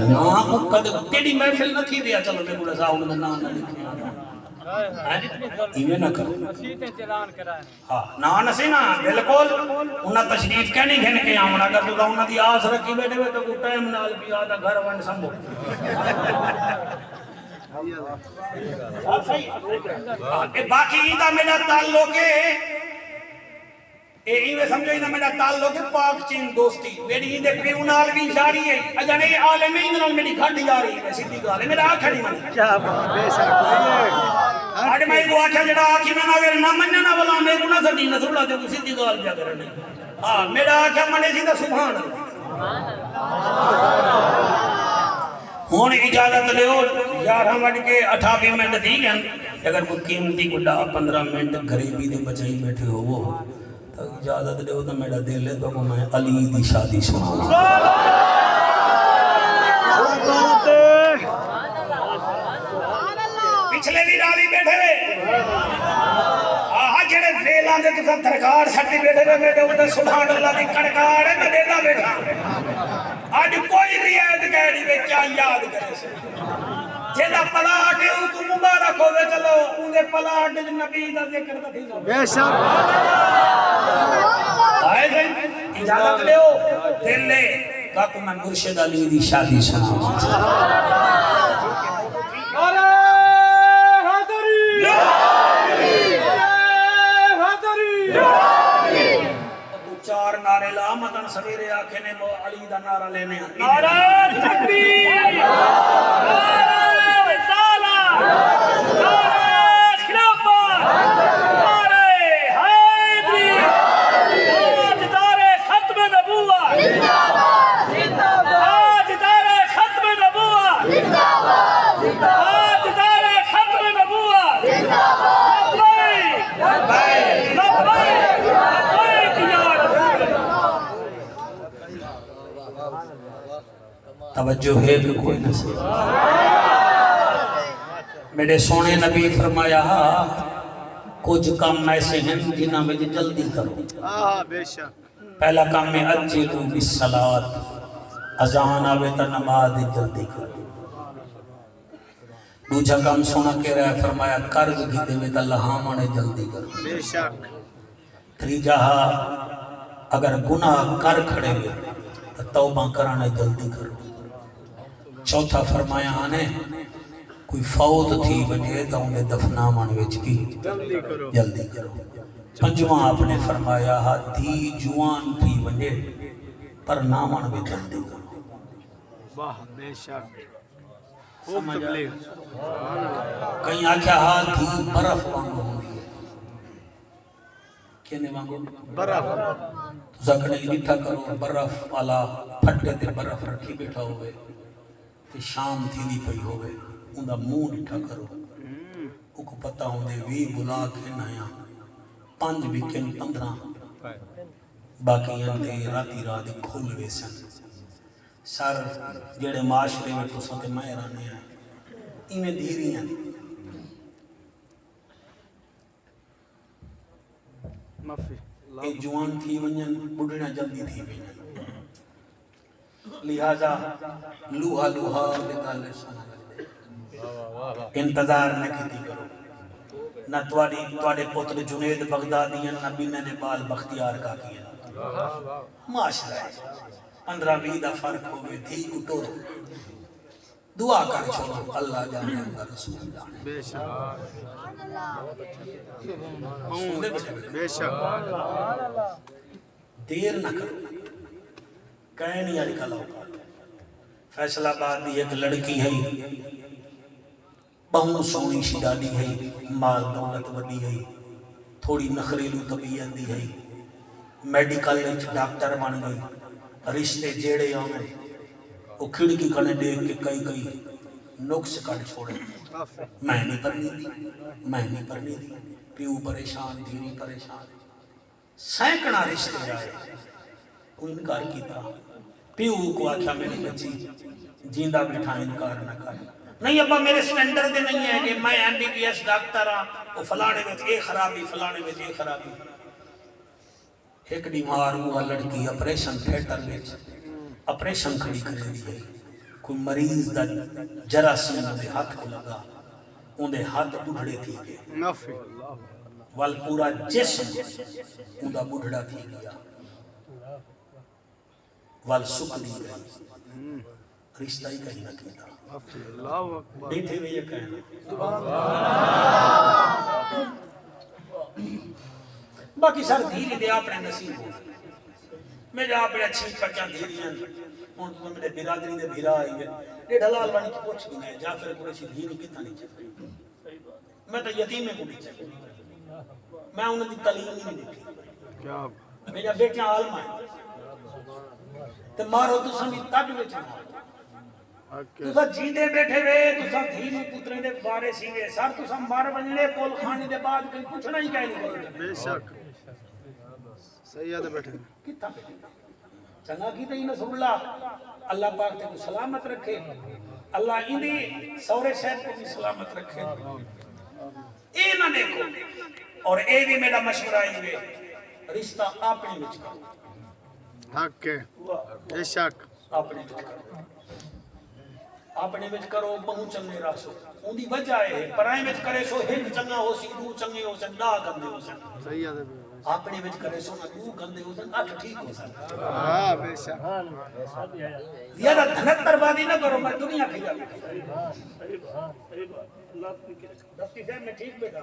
[SPEAKER 1] نام کو قدر تیری محفل نہ تھی دیا چلو میں بڑا صاحب دا نام نہ لکھے ایویں نہ کرو ہاں نا نسی نا بالکل انہاں تشریف کہنی گھن کے آمنا اگر تو انہاں دی آس رکھی بیٹھے ہوئے تو کوئی ٹائم نال بھی آدھا گھر ون سنبھو باقی ایدہ میرا تعلق ہے ایویں سمجھو ایدہ میرا تعلق ہے پاک چین دوستی میری ایدہ پیونال بھی جاری ہے اجا نہیں عالم ایندنال میری گھٹ جاری ہے سیدھی گال ہے میرا آنکھا نہیں منی
[SPEAKER 3] کیا بات بے شک
[SPEAKER 1] آج میں کو آنکھا جڑا آنکھی میں نہ نہ مننا والا میں کو نہ سڑی نہ سڑا دے کو سیدھی گال پیا کرنے ہاں میرا آکھا منے سی دا سبحان ہون اجازت لے ہو 11:28 منٹ دی گئن اگر کوئی قیمتی کو 15 منٹ غریبی دے بچائی بیٹھے ہو وہ تو اجازت لے ہو تو میرا دل ہے تو میں علی دی شادی سنا پچھلے بھی راوی بیٹھے ہوئے آہا جڑے فیلان دے تسا درکار سٹی بیٹھے ہوئے میرے اوپر سبحان اللہ دی کڑکار ہے میں دیتا بیٹھا آج کوئی رعایت کہہ رہی ہے کیا یاد کرے سے جیدہ پلاٹ ہے ان کو مبارک ہوئے چلو انہیں پلاٹ جو نبی دا ذکر دا تھی
[SPEAKER 3] بے شک
[SPEAKER 1] آئے گئے اجازت لے ہو دل لے تاکہ میں مرشد علی دی شادی سنا چار نعرے لا متن سویرے آکھے نے علی دا نعرہ لینے
[SPEAKER 4] نعرہ تکبیر نعرہ رسالت نعرہ خلافت نعرہ حیدری تاجدار ختم نبوت تاجدار ختم نبوت تاجدار ختم نبوت لبیک لبیک
[SPEAKER 1] توجہ ہے کہ کوئی نہ سکتا میرے سونے نبی فرمایا کچھ کام ایسے ہیں جنہاں میں جلدی کرو
[SPEAKER 3] بے شک
[SPEAKER 1] پہلا کام میں اجلو بالصلاۃ اذان آوے تا نماز جلدی کرو دوسرا کام سونا کہہ رہا ہے فرمایا قرض گھدے میں تا لہامانے جلدی کرو
[SPEAKER 3] بے شک
[SPEAKER 1] تیجا اگر گناہ کر کھڑے ہوئے تو توبہ کرانے جلدی کرو چوتھا فرمایا آنے کوئی فوت تھی بجے تو انہیں دفنا منویچ کی جلدی کرو پنجواں آپ نے فرمایا دی جوان تھی بجے پر نہ منوے جلدی کرو
[SPEAKER 3] واہ بے شک خوب تبلیغ
[SPEAKER 1] کہیں آکھیا دی برف وانگو ہوندی ہے کہنے وانگو
[SPEAKER 3] برف
[SPEAKER 1] تو زکڑے لٹھا کرو برف والا پھٹے تے برف رکھی بیٹھا ہوئے کہ شام تھی نہیں پئی ہوئے اندھا منہ لٹھا کرو او کو پتہ ہوندے وی بلا کے نایا 5 ویکن 15 باقی اندے راتی رات کھول ویسن سر جڑے معاشرے میں تو ساتے مہرانے ہیں انہیں دھیری ہیں اے جوان تھی ونجن بڑھنا جلدی تھی ونجن لہذا لوہا لوہا بتالے سونا لگے انتظار نہ کیتی کرو نہ توڑے پتر جنید بغدادیاں نہ بینے نے بال بختیار کا کیا معاشرہ ہے 15-20 دا فرق ہوئے دھی کٹو دعا کر چھوڑو اللہ جانے اللہ رسول جانے
[SPEAKER 3] بے شک
[SPEAKER 1] سوندے
[SPEAKER 3] بے شک
[SPEAKER 1] دیر نہ کرو کہیں نہیں آج کھلا ہوگا فیصلہ آباد دی ایک لڑکی ہے بہت سونی شدادی ہے مال دولت وڈی ہے تھوڑی نخریلو طبیعت دی ہے میڈیکل وچ ڈاکٹر بن گئی رشتے جیڑے آمیں وہ کھڑکی کھنے دیکھ کے کئی نقص کٹ چھوڑے میں نہیں پرنی دی پیو پریشان دھیری پریشان سینکڑا رشتے آئے کوئی انکار کیتا پیو کو آکھیا میری بچی جیندہ بیٹھا انکار نہ کر نہیں ابا میرے سٹینڈر دے نہیں ہے کہ میں MBBS ڈاکٹر ہاں وہ فلانے وچ اے خرابی فلانے وچ اے خرابی ایک بیمار ہوا لڑکی اپریشن تھیٹر وچ اپریشن کھڑی کرے دی ہے کوئی مریض دا جراثیم دے ہاتھ کو لگا ان دے ہاتھ بڑھڑے تھی گئے وال پورا جسم ان دا بڑھڑا تھی گیا وال سکھ دی گئی رشتہ ہی کہیں نہ کیتا بیٹھے ہوئے یہ کہنا باقی سر دھیری دے اپنے نصیب ہو میرے اپنے اچھی پچا دھیری ہیں ان تو میرے برادری دے بھیرا آئی ہے یہ ڈھلال بانی کی پوچھ گئی ہے جعفر قریشی دھیری کتنا نہیں چاہتا میں تو یتیم میں کو نہیں چاہتا میں انہیں دی تعلیم نہیں دیکھی میرا بیٹا عالم ہے تے مارو تساں بھی تڈ وچ تساں جیندے بیٹھے وے تساں دھی نوں پترے دے بارے سی وے سر تساں مر ونجنے کول کھانے دے بعد کوئی پوچھنا ہی کہیں نہیں
[SPEAKER 3] بے شک صحیح ہے بیٹھے
[SPEAKER 1] کتھا چنگا کی تے رسول اللہ اللہ پاک تے کو سلامت رکھے اللہ ایندی سورے صاحب کو بھی سلامت رکھے اے نہ دیکھو اور اے بھی میرا مشورہ ہی وے رشتہ اپنے وچ کرو
[SPEAKER 3] حق ہے بے شک
[SPEAKER 1] اپنے وچ کرو اپنے وچ کرو بہو چنگے راسو اون دی وجہ ہے پرائے وچ کرے سو ہن چنگا ہو سی دو چنگے ہو سن دا گندے ہو سن
[SPEAKER 3] صحیح ہے
[SPEAKER 1] اپنے وچ کرے سو نہ دو گندے ہو سن اٹھ ٹھیک ہو سن
[SPEAKER 3] ہاں بے شک
[SPEAKER 1] زیادہ دھنت بربادی نہ کرو میں دنیا کھیا دستی صاحب میں ٹھیک بیٹا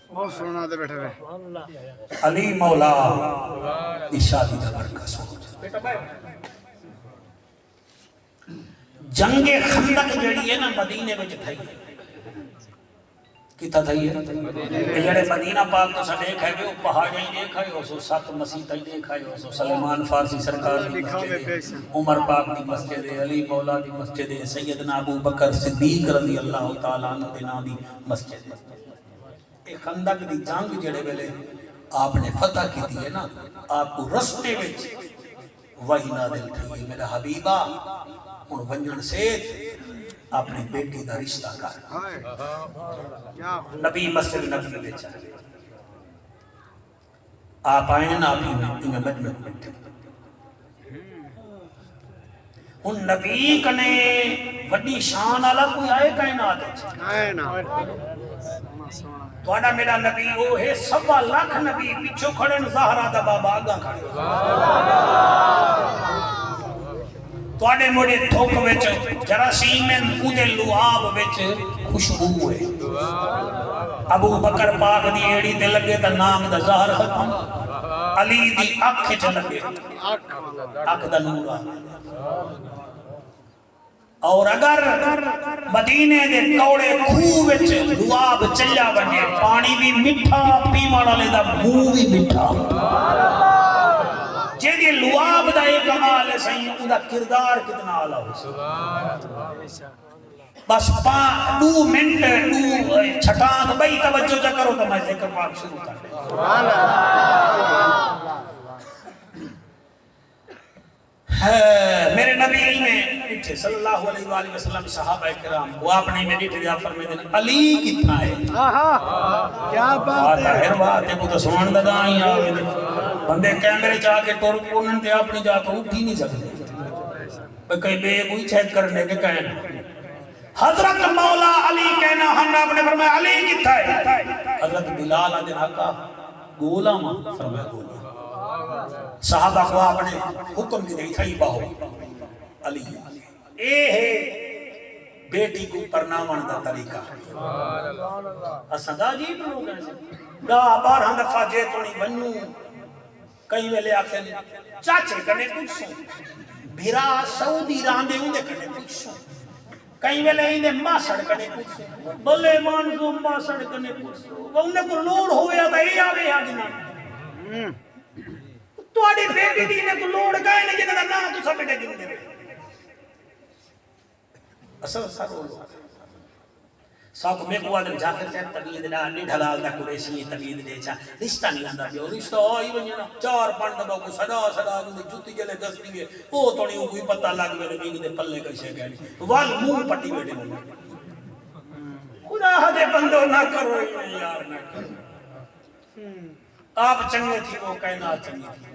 [SPEAKER 3] بہت سونا دے بیٹھے ہوئے
[SPEAKER 1] علی مولا دی شادی دا برکت سوچ بیٹا بھائی جنگ خندق جڑی ہے نا مدینے وچ تھئی کتا تھئی ہے جڑے مدینہ پاک تو سا دیکھا ہے وہ پہاڑیں دیکھا ہے سو سات مسیتیں دیکھا ہے سو سلیمان فارسی سرکار دی مسجد ہے عمر پاک دی مسجد ہے علی مولا دی مسجد ہے سیدنا ابو بکر صدیق رضی اللہ تعالیٰ عنہ دے نام دی مسجد ہے اے خندق دی جنگ جڑے ویلے آپ نے فتح کی دی ہے نا آپ کو رستے وچ وحی نازل تھی میرا حبیبہ ان ونجن سے اپنی بیٹی دا رشتہ کر نبی مسجد نبی بیچا آپ آئیں نا آپ ہی میں مجمع بیٹھے ان نبی کنے وڈی شان والا کوئی آئے کائنات
[SPEAKER 3] آئے نا
[SPEAKER 1] تھوڑا میرا نبی وہ ہے 1.25 لاکھ نبی پیچھو کھڑے زہرا دا بابا آگا کھڑے تواڈے موڑے تھوک وچ جراثیم اودے لعاب وچ خوشبو ہے ابو بکر پاک دی ایڑی تے لگے تے نام دا زہر ختم علی دی اکھ چ لگے اکھ دا نور اور اگر مدینے دے کوڑے کھوہ وچ لعاب چلیا بنے پانی بھی میٹھا پیون والے دا منہ بھی میٹھا جیدی لعاب دا ایک کمال ہے سہی اوندا کردار کتنا اعلی ہو بس 2 منٹ 2 چھٹان بھائی توجہ جا کرو تو میں ذکر پاک شروع کر دیں میرے نبی میں اٹھے صلی اللہ علیہ وآلہ وسلم صحابہ کرام وہ اپنے میں اٹھے جا فرمے دن علی کتنا ہے
[SPEAKER 3] کیا بات
[SPEAKER 1] ہے بات ہے کو تو سوان دا ہی آوے بندے کیمرے چاہ کے ٹور پونن تے اپنی جا تو اٹھ ہی نہیں سکتے کئی بے کوئی چیک کرنے کے کہنا حضرت مولا علی کہنا ہم نے اپنے فرمایا علی کتنا ہے حضرت بلال آدھے آقا گولا ماں فرمایا گولا صحابہ کو اپنے حکم کی نہیں تھائی باہو علی اے ہے بیٹی کو پرناون دا طریقہ اسدا جی لوگ ایسے دا 12 دفعہ جے تونی بنو کئی ویلے آکھیں چاچے کنے پوچھوں بھیرا سعودی راندے ہوندے کنے پوچھوں کئی ویلے ایندے ماسڑ کنے پوچھوں بلے مانزو ماسڑ کنے پوچھوں وہ انہیں کو لوڑ ہویا تا یہ آوے آگنا تو آڑی بیٹی دینے کو لوڑ گئے نہیں جنہا نا تو سب بیٹے گن دے اصل سارو لوگ ساکو میں کو آدھر جاکر چاہت تبید دا نیڈ حلال دا قریشی تبید دے چاہ رشتہ نہیں آندہ جو رشتہ آئی بنینا 4 پانڈ دبا کو صدا دے جوتی جلے دس دیئے وہ توڑی کوئی پتہ لگ میرے بینی دے پلے کشے گئے وال مون پٹی بیٹے ہوئے خدا دے بندو نہ کرو یار نہ کرو آپ چنگے تھی وہ کائنات چنگی تھی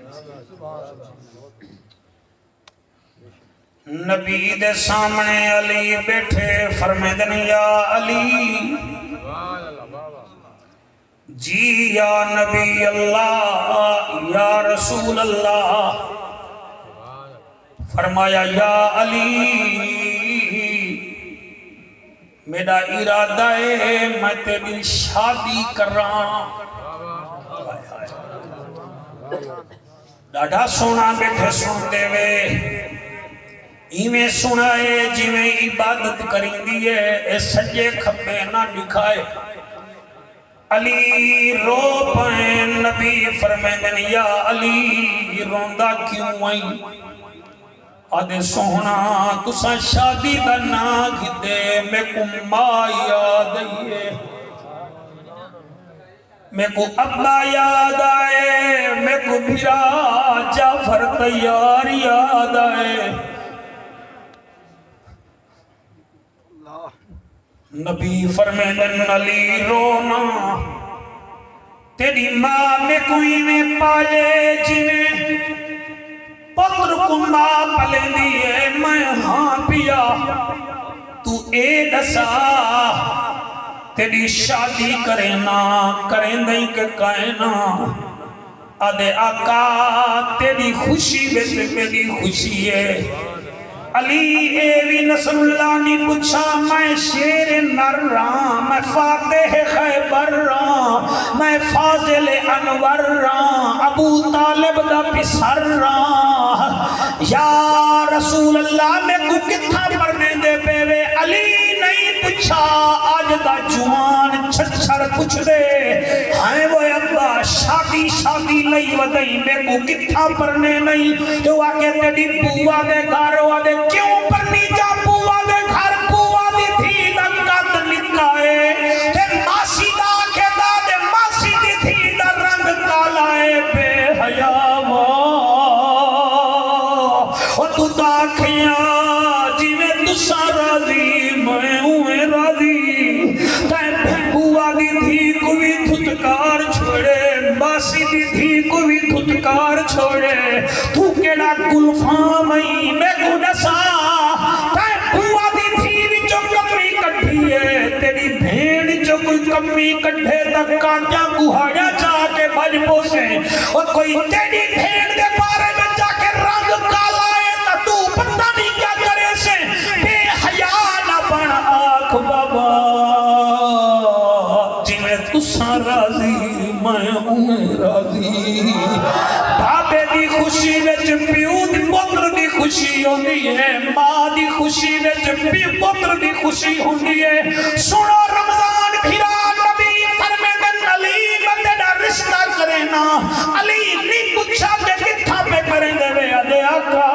[SPEAKER 1] نبی دے سامنے علی بیٹھے فرمیدن یا علی جی یا نبی اللہ یا رسول اللہ فرمایا یا علی میرا ارادہ ہے میں تیری شادی کر رہا ڈاڈا سونا بیٹھے سنتے وے ایویں سنائے جویں عبادت کریں دیئے اے سجے کھپے نہ دکھائے علی رو پائیں نبی فرمیندن یا علی روندا کیوں آئی آدھے سونا تسا شادی دا نا گھدے میں کو ماں یاد آئیے میں کو ابا یاد آئے میں کو بھیرا جعفر تیار یاد آئے نبی فرمیندن علی رونا تیری ماں میں کوئی میں پالے جنہیں پتر کو ماں پلے دیئے میں ہاں پیا تو اے دسا تیری شادی کرینا کریں نہیں کہ کائنا آدھے آقا تیری خوشی بیتے میری خوشی ہے علی ایوی نصر اللہ نے پوچھا میں شیر نر رہا میں فاتح خیبر رہا میں فاضل انور رہا ابو طالب دا پسر رہا یا رسول اللہ میں کو کتھا پڑھنے دے پے وے علی نہیں پوچھا آج دا جوان چھچھر پوچھ دے ہائیں وہ ابا شادی لئی ودائی میں کو کتھا پڑھنے نہیں جو آکے تیری بوہ دے گھارو دے کیوں پڑھنی جا بوہ دے گھر بوہ دی تھی لنگت نکائے تے ماسی دا کے دا دے ماسی دی تھی دا رنگ کالائے بے حیاوہ اور تو داکھیاں جی میں تسا راضی میں ہوئے راضی تے بوہ دی تھی کوئی دھتکار چھوڑے ماسی دی تھی کوئی دھتکار چھوڑے تو کیڑا گلفاں میں کو نسا تے بوہ دی تھی بھی جو کمی کٹھی ہے تیری بھیڑ جو کوئی کمی کٹھے تک کانٹیاں گوہایا جا کے بجبوں سے اور کوئی تیری بھیڑ دے بارے میں جا کے رنگ کالا ہے تو پتہ نہیں کیا کرے سے بے حیا نہ بن آنکھ بابا جی میں تسا راضی میں ہوں راضی بابے دی خوشی وچ پیو دی پتر دی خوشی ہوندی ہے ماں دی خوشی وچ پیو پتر دی خوشی ہوندی ہے سنو رمضان بھیرا نبی فرمیندن علی میں تیرا رشتہ کرینا علی نہیں پوچھا کہ کتھا پہ کریں دے وے ادے آقا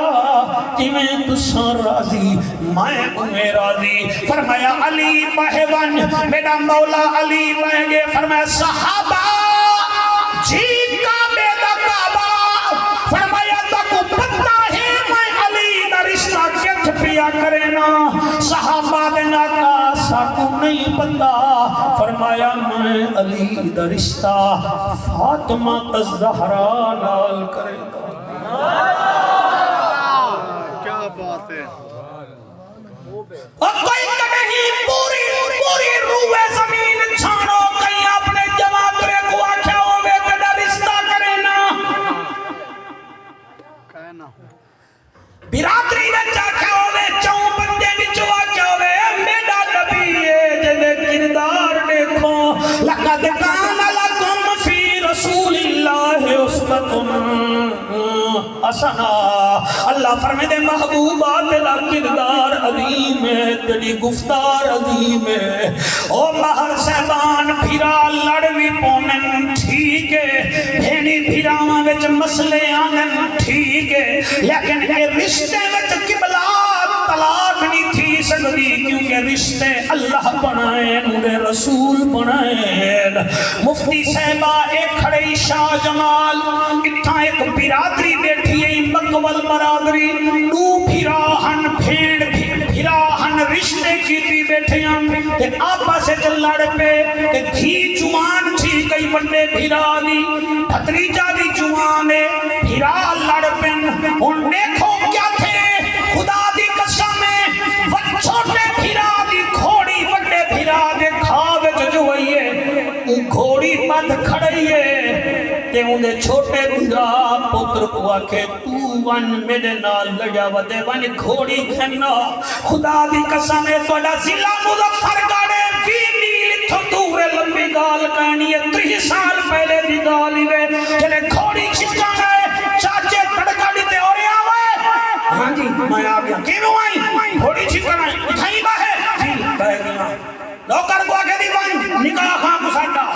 [SPEAKER 1] کہ میں تسا راضی میں ہوں راضی فرمایا علی بہون میرا مولا علی بہ گے فرمایا صحابہ جی کعبے دا کعبہ فرمایا تکو پتہ ہے میں علی دا رشتہ کت پیا کرینا صحابہ دے ناکا ساکو نہیں پتہ فرمایا میں علی دا رشتہ فاطمہ الزہرا نال کرینا
[SPEAKER 3] کیا بات ہے
[SPEAKER 1] اور کوئی کبھی پوری روح زمین چھانو کہیں اپنے جوابرے کو آکھا ہوئے تیرا رشتہ کرینا
[SPEAKER 3] کہنا
[SPEAKER 1] برادری میں جاکھا ہوئے چون بندے بچو آکھا ہوئے میرا نبی ہے جدے کردار دیکھو لقد کان لکم فی رسول اللہ اسوۃ حسنہ اللہ فرمائے دے محبوبہ تیرا کردار عظیم ہے تیری گفتار عظیم ہے او مہر صاحبان بھیرا لڑوی پونن ٹھیک ہے بھینی بھیراواں وچ مسئلے آنن ٹھیک ہے لیکن اے رشتے وچ قبلہ طلاق نہیں تھی سکتی کیونکہ رشتے اللہ بنائے نورے رسول بنائے مفتی صاحبہ ایک کھڑے شاہ جمال اتھا ایک برادری بیٹھی ہے مقبل برادری نو بھیراہن بھیڑ بھیراہن رشتے کیتی بیٹھے ہیں تے آپا سے چل لڑ پہ تے دھی جوان تھی کئی بڑے بھیرانی بھتریجہ دی جوانے بھیرا لڑ پن ان دیکھو کیا تھے خدا دی قسم میں وہ چھوٹے بھیرا دی گھوڑی بڑے بھیرا دے کھاوے جو ہوئیے وہ گھوڑی بند کھڑئیے تے انہیں چھوٹے بھیرا پتر کو آکھے تو ون میرے نال لڑیا ودے ون گھوڑی کھنا خدا دی قسم ہے توڑا ضلع مظفر گاڑے 20 میل تھو دور لمبی گال کہنی ہے 30 سال پہلے دی گالی وے جنہیں گھوڑی چھٹا گئے چاچے تڑکا دیتے اور آوے ہاں جی میں آگیا کیوں آئی گھوڑی چھٹا گئے اتھائی باہے جی بہ گیا لوکر کو آگے دی ون نکاح خان کو ساٹا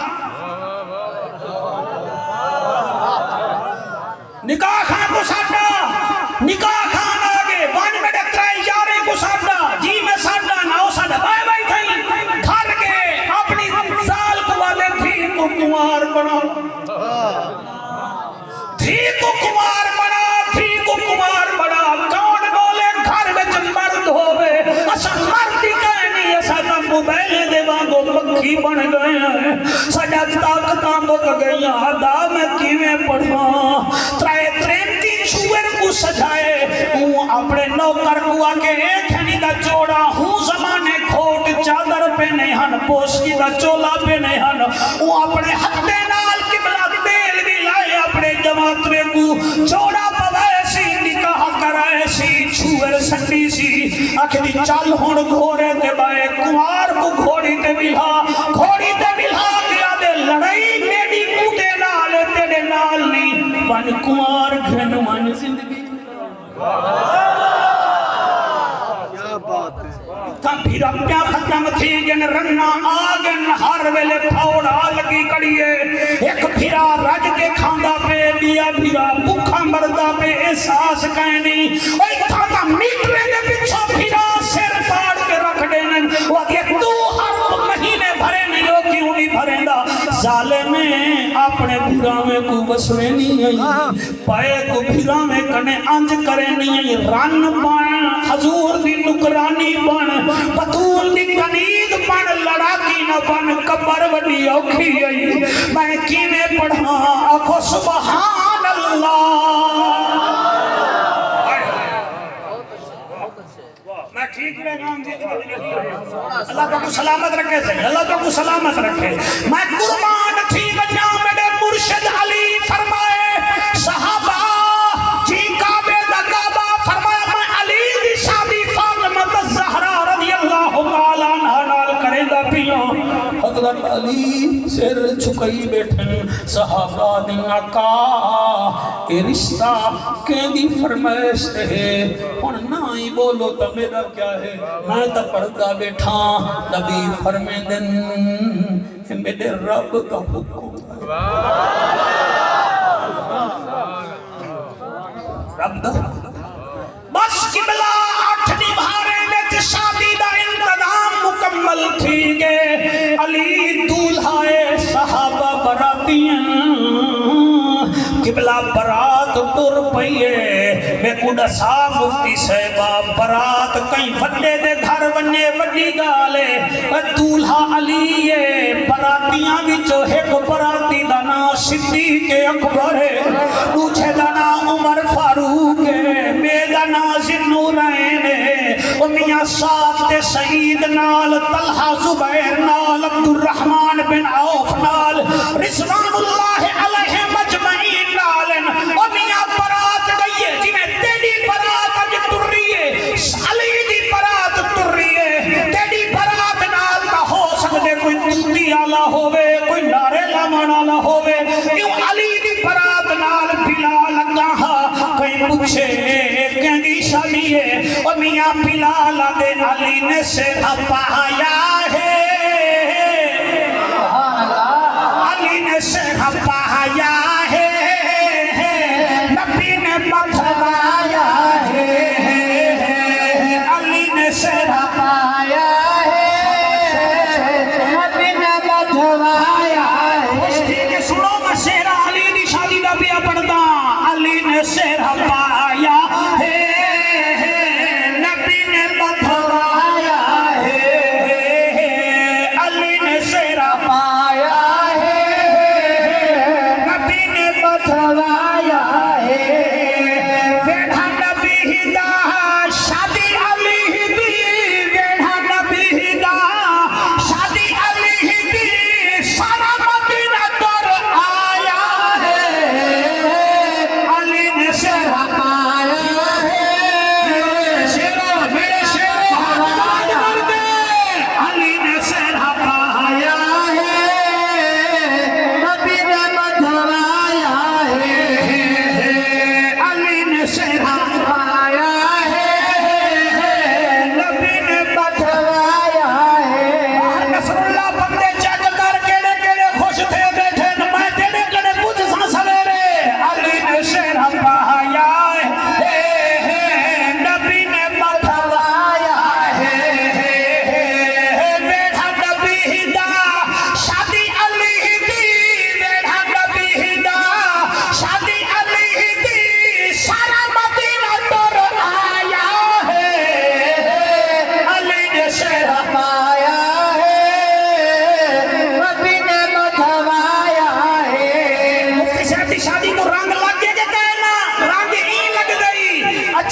[SPEAKER 1] نکاح خان آگے بان میں ڈکترائی جارے کو ساڑھا جی میں ساڑھا ناؤ ساڑھا بائی بائی تھائی کھال کے اپنی سال کو والے تھی کو کمار بنا تھی کو کمار بنا تھی کو کمار بنا کون بولے گھر میں جب مرد ہوئے اسا مردی کہنی اسا تم موبائلے دے وانگو مکھی بن گئے ہیں سجا طاقتاں مک گئی آدھا میں کیویں پڑھا ترائے ترینتی چھوئر کو سجائے ہوں اپنے نوکر کو آکے ایک ہنی دا چوڑا ہوں زمانے کھوٹ چادر پہ نہیں ہن پوشکی دا چولا پہ نہیں ہن ہوں اپنے ہتھے نال قبلہ تیل بھی لائے اپنے جماعترے کو چوڑا پوائے سی نکاح کرائے سی چھوئر سٹی سی اکھلی چال ہون گھوڑے تے بائے کمار کو گھوڑی تے ملہا کیا دے لڑائی میڈی کوٹے نال تیرے نال نہیں ون کمار گھن ون زندگی
[SPEAKER 3] کیا بات ہے
[SPEAKER 1] تا پھر اب کیا ختم تھی جن رنہ آگن ہر ویلے پھوڑا لگی کڑیے ایک پھرا رج کے کھاندہ پہ بیا بھیرا بکھا مردہ پہ احساس کہنی اوہ تھا تا میٹرے دے پچھا پھرا سر پاڑ کے رکھ دینے وہ کہ تو ہر مہینے بھرے نہیں ہو کیوں نہیں بھریں دا ظالمیں اپنے بھیرا میں کو بسوے نہیں آئی پائے کو بھیرا میں کنے انج کرے نہیں آئی رن بان حضور دی نکرانی بان بطول دی کنید بان لڑاکی نہ بان کبر وڈی اوکھی آئی میں کینے پڑھا آکھو سبحان اللہ میں ٹھیک رہے گا اللہ تو کو سلامت رکھے سے اللہ تو کو سلامت رکھے میں قربان تھی بجا میرے مرشد علی فرمائے صحابہ جی کعبے دا کعبہ فرمایا میں علی دی شادی فاطمہ الزہرا رضی اللہ تعالیٰ عنہ نال کریں دا پیوں حضرت علی سر چھکئی بیٹھن صحابہ دی آقا اے رشتہ کیندی فرمائش ہے اور نہ ہی بولو تو میرا کیا ہے میں تو پردہ بیٹھا نبی فرمیدن میرے رب کا حکم رب دا بس قبلہ 8 نبھارے میں شادی دا انتظام مکمل تھی گئے علی دولہائے صحابہ براتیاں قبلہ برات تر پئیے میں کوڑا سا مفتی صاحبہ برات کئی وڈے دے گھر بنے وڈی گالے دولہا علی براتیاں وچو ایک براتی دانا صدیق اکبر ہے دوجھے دانا عمر فاروق ہے بے دانا ذوالنورین ہے و میاں سعد تے سعید نال طلحہ زبیر نال عبد الرحمن بن عوف نال رضوان اللہ علیہ مجمعین نالن و میاں برات گئی ہے جی میں تیری برات اج تر رہی ہے علی دی برات تر رہی ہے تیری برات نال نہ ہو سکتے کوئی تلتی آلہ ہوئے کوئی نارے لامان آلہ ہوئے کیوں علی دی برات نال بلال کہاں کہیں پوچھے کہنی شالی ہے و میاں بلال دے علی نے سے پایا ہے علی نے سے پایا ہے نبی نے مدھوایا ہے علی نے سے
[SPEAKER 2] پایا ہے نبی نے بدھوایا ہے
[SPEAKER 1] ٹھیک ہے سنو میں شیرہ علی دی شادی دا بیا پڑھتا علی نے شیرہ پایا ہے نبی نے بدھوایا ہے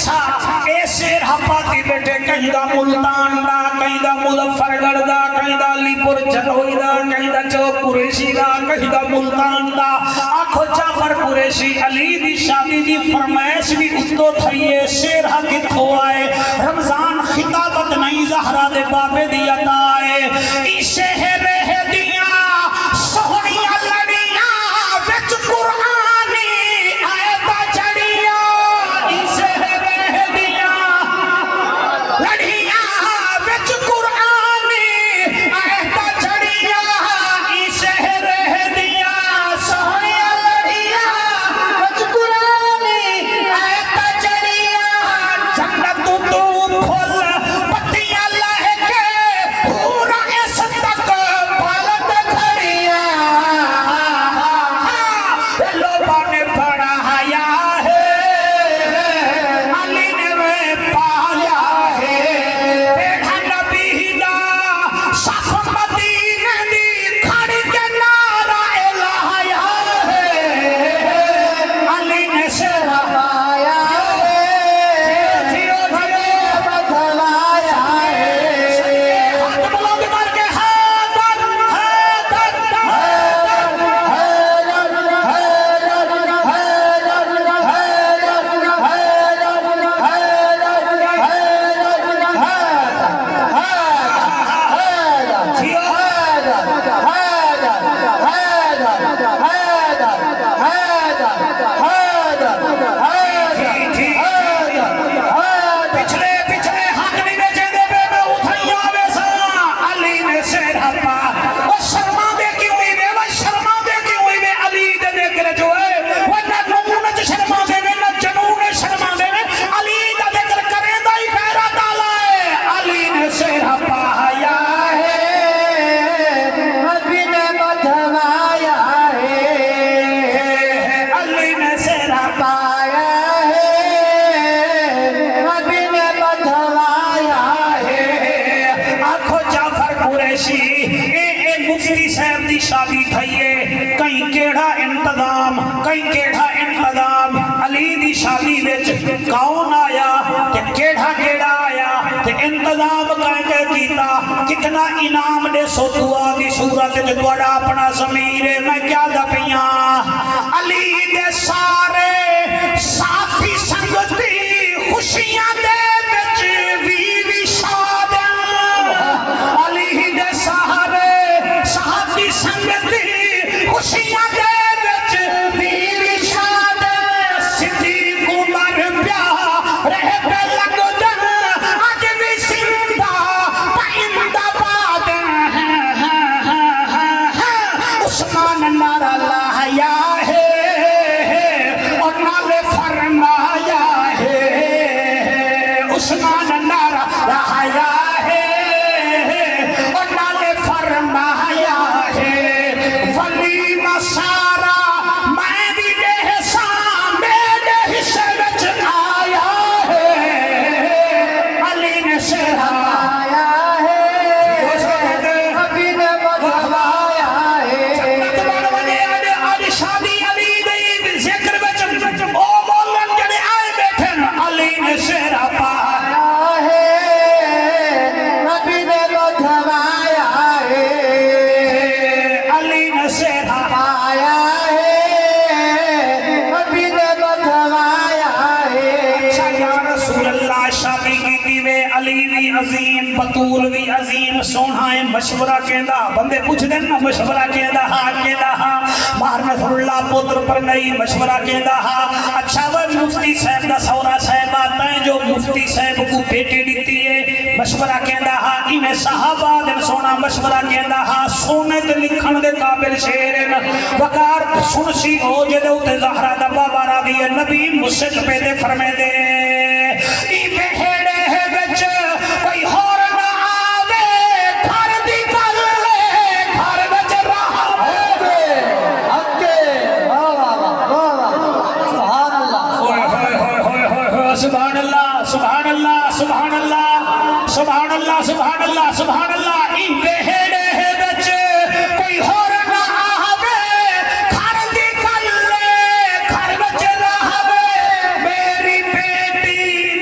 [SPEAKER 1] اچھا اے شیر ہپاتی بیٹے کہیں دا ملتان دا کہیں دا مظفرگڑھ دا کہیں دا علی پور جلوئی دا کہیں دا چوک قریشی دا کہیں دا ملتان دا آنکھو جعفر قریشی علی دی شادی دی فرمائش بھی اتو تھئیے شیر ہا کتھو آئے رمضان خطابت نہیں زہرہ دے بابے دی عطا آئے ایشے ہے رہ دیا سہنیاں لڑیاں وچ قرآنی آئے تا چڑیا ایشے ہے رہ دیا لڑیاں وچ قرآنی آئے تا چڑیا ایشے ہے رہ دیا سہنیاں لڑیاں وچ قرآنی آئے تا چڑیا جنت تو پھول پتیاں لہ کے پورا اس تک پالت کھڑیا لوگوں نے بڑا حیا ہے علی نے میں پایا ہے بیٹھا نبی دا صف مدینے دی کھڑ کے نعرہ لایا ہے علی نے شیرا
[SPEAKER 2] پایا ہے
[SPEAKER 1] جیو جیو
[SPEAKER 2] بدلایا ہے
[SPEAKER 1] ہاتھ بلند کر کے حیدر پچھلے پچھلے حق نہیں بیچے دے بے میں اتھائیاں بے سا علی نے شیر ہپا وہ شرما دے کیوں ہی بے وہ شرما دے کیوں ہی بے علی دے دیکھ رہے جو ہے وہ نہ نونج شرما دے میں نہ جنون شرما دے میں علی دا دیکھ رہے کریں دا ہی پیرا ڈالا ہے علی نے شیر ہپا حیا ہے
[SPEAKER 2] نبی نے بدلایا ہے
[SPEAKER 1] علی نے شیر ہپا
[SPEAKER 2] پایا ہے نبی نے بدلایا ہے
[SPEAKER 1] آنکھو جعفر قریشی اے مفتی صاحب دی شادی تھئیے کہیں کیڑا انتظام کہیں کیڑا انتظام علی دی شادی وچ کون آیا کہ کیڑا کیڑا آیا کہ انتظام کہیں کیتا کتنا انعام دے سو دعا دی صورت جو دوڑا اپنا ضمیر ہے میں کیا دا پیاں علی دے سارے ساتھی سنگتی خوشیاں دے وچ وی شاداں علی دے سہارے ساتھی سنگتی خوشیاں دے وچ وی شاداں صدیق عمر پیا رہ پہ لگدن اج بھی زندہ پائندہ بادن عثمان نعرہ لایا ہے اور نالے فرمایا ہے عثمان نعرہ لایا ہے اور نالے فرمایا ہے ولیمہ سارا میں بھی بے حسان میرے حصے وچ آیا ہے علی نے شیرا
[SPEAKER 2] آیا ہے نبی نے بدلایا ہے
[SPEAKER 1] آج شادی علی دی ذکر وچ او مولن جڑے آئے بیٹھن علی نے شیرا پایا
[SPEAKER 2] آیا ہے نبی نے بدلایا ہے
[SPEAKER 1] علی نے شیرا
[SPEAKER 2] آیا ہے نبی نے بدلایا ہے
[SPEAKER 1] اچھا یا رسول اللہ شادی کی دیوے علی بھی عظیم بطول بھی عظیم سونا ہے مشورہ کہندا بندے پوچھ دیں نا مشورہ کہندا ہاں مار نصر اللہ پتر پر نہیں مشورہ کہندا ہاں اچھا وہ مفتی صاحب دا سورا صاحب آتا ہے جو مفتی صاحب کو بیٹی دیتی ہے مشورہ کہندا ہاں ایویں صحابہ دے سونا مشورہ کہندا ہاں سونے تے لکھن دے قابل شعر وقار سنسی ہو جے تے زہرا دا بابا را دی نبی مسجد پہ دے فرمے دے ای بہڑے وچ کوئی ہور نہ آوے گھر دی گل گھر وچ رہا سبحان اللہ سبحان اللہ سبحان اللہ سبحان اللہ سبحان اللہ سبحان اللہ ای بہڑے وچ کوئی ہور نہ آوے گھر دی گل گھر وچ رہے میری بیٹی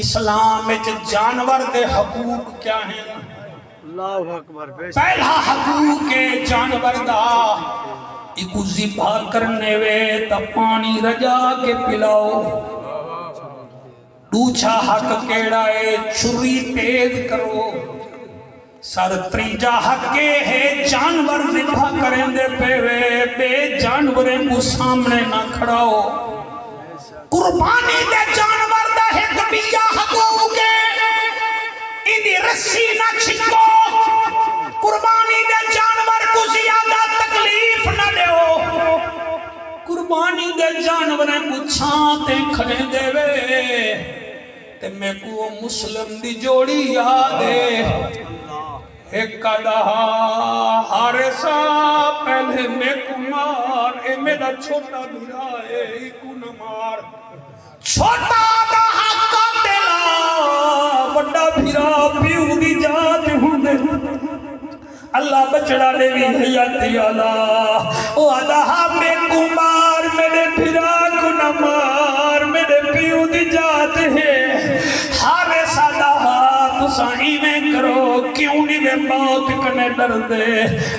[SPEAKER 1] اسلام میں جانور دے حقوق کیا ہیں؟
[SPEAKER 3] اللہ اکبر بے شک
[SPEAKER 1] پہلا حقوق ہے جانور دا ایکو ذبح کرنے وے تا پانی رجا کے پلاؤ. دوسرا حق کیڑا ہے چھری تیز کرو. سر تریجا حق ہے جانور ذبح کریں دے پہ وے بے جانوریں کو سامنے نہ کھڑاؤ. قربانی دے جانور دا ہے کبیا حقوق ہے اندی رسی نہ چھکو. قربانی دے جانور کو زیادہ تکلیف نہ دیو. قربانی دے جانوریں کو چھانتے کھڑے دے وے تے میں کو مسلم دی جوڑی یاد ہے. ایک کڑا حارسہ پہلے میں کو مار اے میرا چھوٹا بھیرا ہے ایکو نہ مار. چھوٹا دا حقا دلا بڑا بھیرا پیو دی جات ہوں دے اللہ بچڑا دے بھی حیاتی اللہ او آدھا میں کو مار میرے بھیرا کو نہ مار میرے پیو دی جات ہے. ہارے سادہ تسائی میں کرو کیوں نہیں میں موت کنے ڈر دے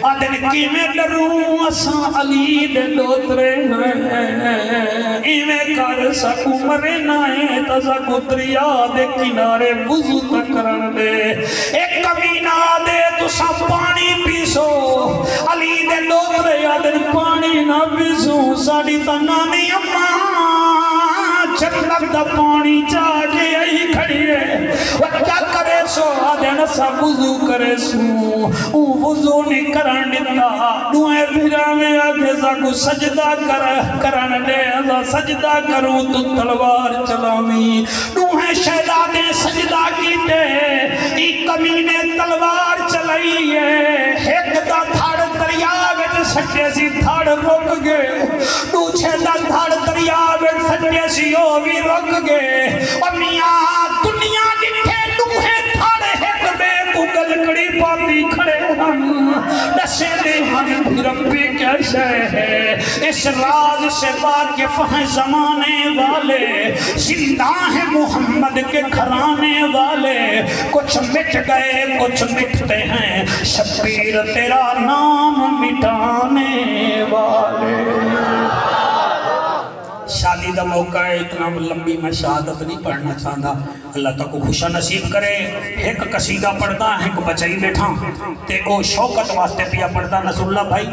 [SPEAKER 1] آدھن کی میں ڈروں اساں علی دے دوترے ہیں ایمیں کر سکو مرے نائے تزا کو دریا دے کنارے وضو تکرن دے. ایک کمینہ دے تساں پانی پیسو علی دے دوترے آدھن پانی نہ پیسو. ساڑی تنانی اماں جنت دا پانی چاہے آئی کھڑی ہے وہ کیا کرے سو آدھن سا وضو کرے سو وضو نہیں کرن دیتا دوئے بھیرا میں آگے سا کو سجدہ کرن دے سجدہ کروں تو تلوار چلاویں دوئے شہدادیں سجدہ کی دے ایک کمینے تلوار چلائی ہے. ایک دا دھاڑ دریا وچ سٹے سی دھاڑ رک گئے دوچھے دا دھاڑ دریا وچ سٹے سی او بھی رک گئے. اور میاں دنیا ڈٹھے دوہے دھاڑ ایک بے کو گلکڑی پاتی کھڑے ہم دسے دے ہم ربی کیا شے ہے. اس راز سے واقف ہیں زمانے والے زندہ ہیں محمد کے گھرانے والے. کچھ مٹ گئے کچھ مٹتے ہیں شبیر تیرا نام مٹانے والے. شادی دا موقع ہے اتنا لمبی میں شہادت نہیں پڑھنا چاہتا. اللہ تک کو خوشا نصیب کرے. ایک قصیدہ پڑھتا ایک بچائی بیٹھا تے او شوکت واسطے پیا پڑھتا نصر اللہ بھائی.